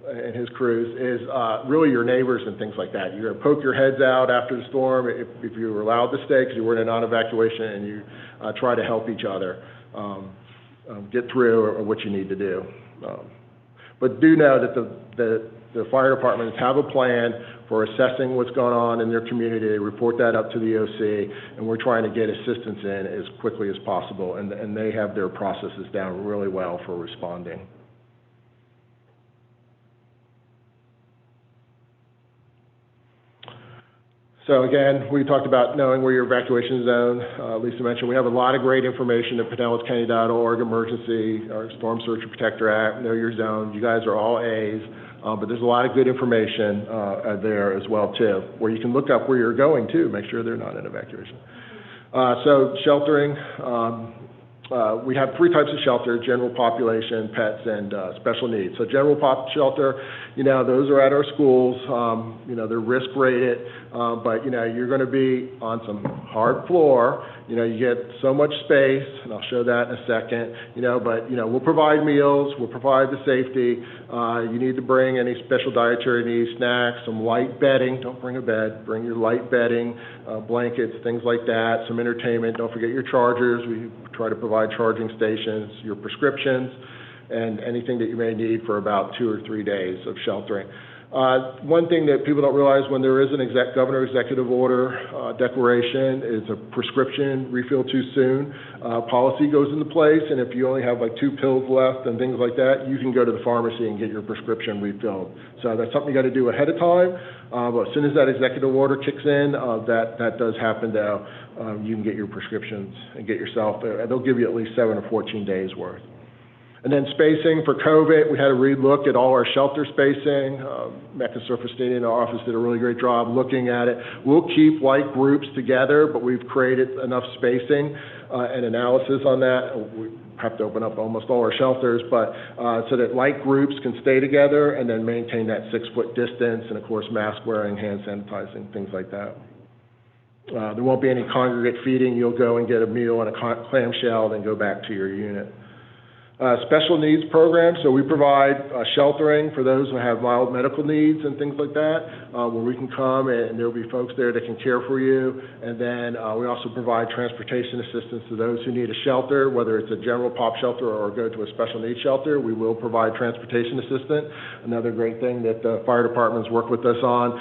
and his crews, is really your neighbors and things like that. You're going to poke your heads out after the storm if you were allowed to stay because you were in a non-evacuation, and you try to help each other get through what you need to do. But do know that the fire departments have a plan for assessing what's going on in their community. They report that up to the OC, and we're trying to get assistance in as quickly as possible, and they have their processes down really well for responding. So again, we talked about knowing where your evacuation zone. Lisa mentioned we have a lot of great information at PinellasCounty.org, emergency, our Storm Surge and Protector Act, Know Your Zone. You guys are all A's, but there's a lot of good information there as well too, where you can look up where you're going to, make sure they're not in evacuation. So sheltering, we have 3 types of shelter: general population, pets, and special needs. So general pop shelter, those are at our schools. They're risk rated, but you're going to be on some hard floor. You get so much space, and I'll show that in a second. But we'll provide meals, we'll provide the safety. You need to bring any special dietary needs, snacks, some light bedding. Don't bring a bed. Bring your light bedding, blankets, things like that. Some entertainment. Don't forget your chargers. We try to provide charging stations, your prescriptions, and anything that you may need for about 2 or 3 days of sheltering. One thing that people don't realize, when there is an governor executive order declaration, is a prescription refill too soon policy goes into place, and if you only have like 2 pills left and things like that, you can go to the pharmacy and get your prescription refilled. So that's something you got to do ahead of time, but as soon as that executive order kicks in, that does happen now. You can get your prescriptions and get yourself, they'll give you at least 7 or 14 days worth. And then spacing for COVID, we had a relook at all our shelter spacing. Mecca Surfacini in our office did a really great job looking at it. We'll keep like groups together, but we've created enough spacing and analysis on that. We have to open up almost all our shelters, but so that like groups can stay together and then maintain that 6-foot distance, and of course mask wearing, hand sanitizing, things like that. There won't be any congregate feeding. You'll go and get a meal and a clamshell, then go back to your unit. Special needs programs, so we provide sheltering for those who have mild medical needs and things like that, where we can come and there'll be folks there that can care for you. And then we also provide transportation assistance to those who need a shelter, whether it's a general pop shelter or go to a special needs shelter. We will provide transportation assistance. Another great thing that the fire departments work with us on,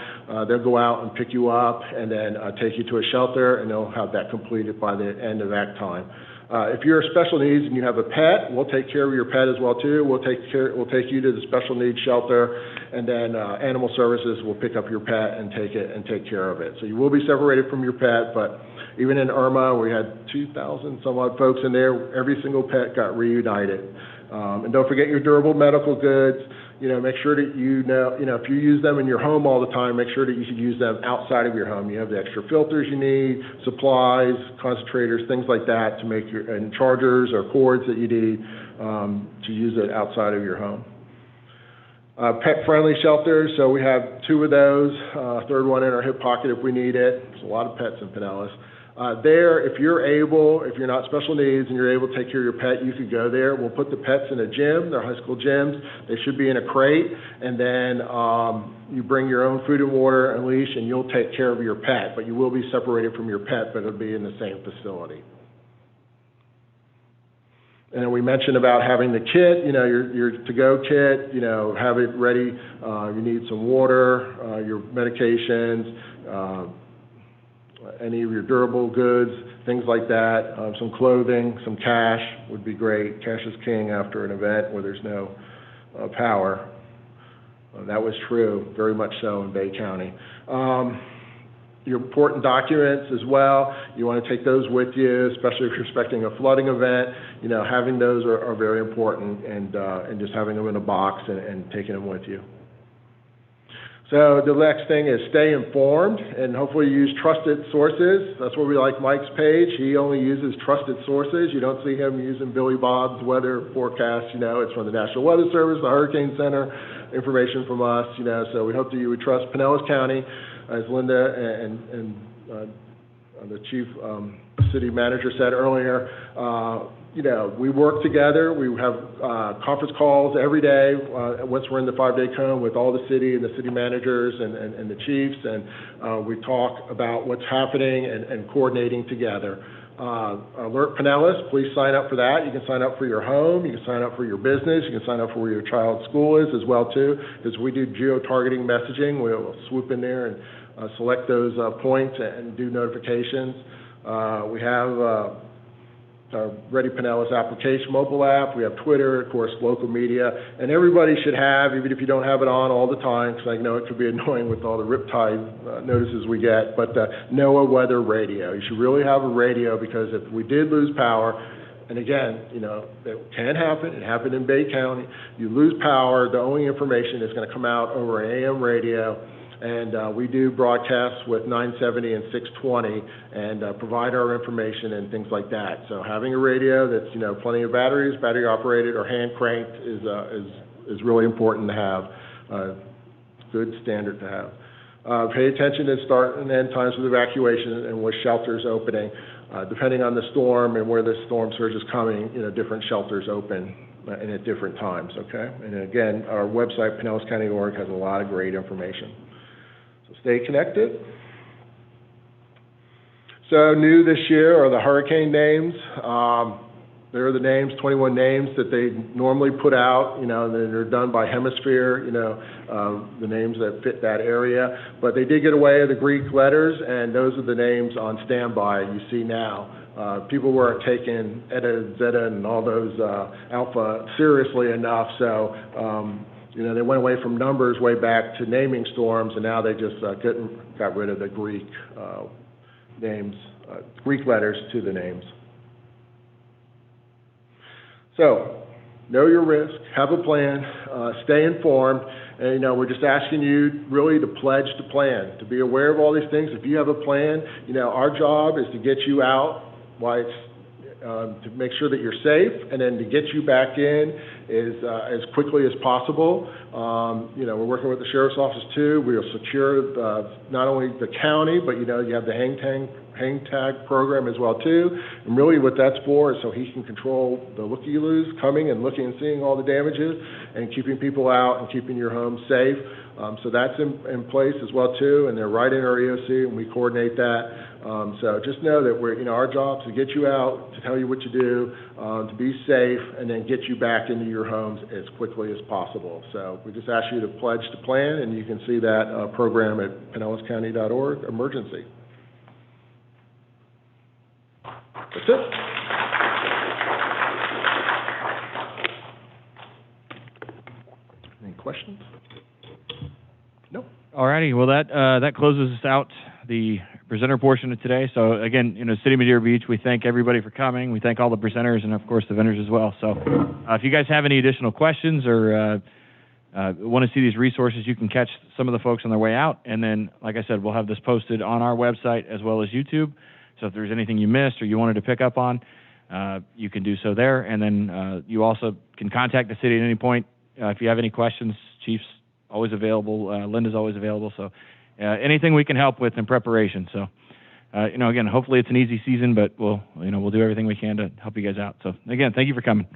they'll go out and pick you up and then take you to a shelter, and they'll have that completed by the end of act time. If you're special needs and you have a pet, we'll take care of your pet as well too. We'll take you to the special needs shelter, and then animal services will pick up your pet and take care of it. So you will be separated from your pet, but even in Irma, we had 2,000 some odd folks in there. Every single pet got reunited. And don't forget your durable medical goods. Make sure that if you use them in your home all the time, make sure that you should use them outside of your home. You have the extra filters you need, supplies, concentrators, things like that to make and chargers or cords that you need to use it outside of your home. Pet-friendly shelters, so we have 2 of those, third one in our hip pocket if we need it. There's a lot of pets in Pinellas. If you're not special needs and you're able to take care of your pet, you could go there. We'll put the pets in a gym, they're high school gyms. They should be in a crate, and then you bring your own food and water and leash, and you'll take care of your pet. But you will be separated from your pet, but it'll be in the same facility. And then we mentioned about having the kit, your to-go kit, have it ready. You need some water, your medications, any of your durable goods, things like that, some clothing, some cash would be great. Cash is king after an event where there's no power. That was true, very much so in Bay County. Your important documents as well, you want to take those with you, especially if you're expecting a flooding event. You know, having those are very important, and just having them in a box and taking them with you. So the next thing is stay informed, and hopefully use trusted sources. That's where we like Mike's page. He only uses trusted sources. You don't see him using Billy Bob's weather forecast. You know, it's from the National Weather Service, the Hurricane Center, information from us. You know, so we hope that you would trust Pinellas County, as Linda and the chief city manager said earlier. You know, we work together. We have conference calls every day once we're in the 5-day cone with all the city and the city managers and the chiefs, and we talk about what's happening and coordinating together. Alert Pinellas, please sign up for that. You can sign up for your home, you can sign up for your business, you can sign up for where your child's school is as well too, because we do geo-targeting messaging. We'll swoop in there and select those points and do notifications. We have our Ready Pinellas application, mobile app. We have Twitter, of course, local media, and everybody should have, even if you don't have it on all the time, because I know it could be annoying with all the riptide notices we get, but NOAA weather radio. You should really have a radio, because if we did lose power, and again, you know, it can happen. It happened in Bay County. You lose power, the only information is going to come out over an AM radio. And we do broadcasts with 970 and 620 and provide our information and things like that. So having a radio that's, you know, plenty of batteries, battery operated or hand cranked is really important to have. Good standard to have. Pay attention to start and end times with evacuation and with shelters opening. Depending on the storm and where the storm surge is coming, you know, different shelters open and at different times, okay? And again, our website, PinellasCounty.org, has a lot of great information. So stay connected. So new this year are the hurricane names. There are the names, 21 names that they normally put out, you know, they're done by hemisphere, you know, the names that fit that area. But they did get away with the Greek letters, and those are the names on standby you see now. People weren't taking Eta, Zeta, and all those alpha seriously enough, so you know, they went away from numbers way back to naming storms, and now they just got rid of the Greek names, Greek letters to the names. So, know your risk, have a plan, stay informed, and you know, we're just asking you really to pledge to plan, to be aware of all these things. If you have a plan, you know, our job is to get you out while it's to make sure that you're safe, and then to get you back in as quickly as possible. You know, we're working with the Sheriff's Office too. We'll secure not only the county, but you know, you have the hang tag program as well too. And really what that's for is so he can control the looky-loos coming and looking and seeing all the damages and keeping people out and keeping your home safe. So that's in place as well too, and they're right in our EOC, and we coordinate that. So just know that we're, you know, our job is to get you out, to tell you what to do, to be safe, and then get you back into your homes as quickly as possible. So we just ask you to pledge to plan, and you can see that program at PinellasCounty.org, emergency. That's it. Any questions? Nope. All righty. Well, that closes us out, the presenter portion of today. So again, you know, City of Madeira Beach, we thank everybody for coming. We thank all the presenters and of course the vendors as well. So if you guys have any additional questions or want to see these resources, you can catch some of the folks on their way out. And then, like I said, we'll have this posted on our website as well as YouTube. So if there's anything you missed or you wanted to pick up on, you can do so there. And then you also can contact the city at any point. If you have any questions, Chief's always available. Linda's always available. So anything we can help with in preparation. So, you know, again, hopefully it's an easy season, but we'll do everything we can to help you guys out. So again, thank you for coming.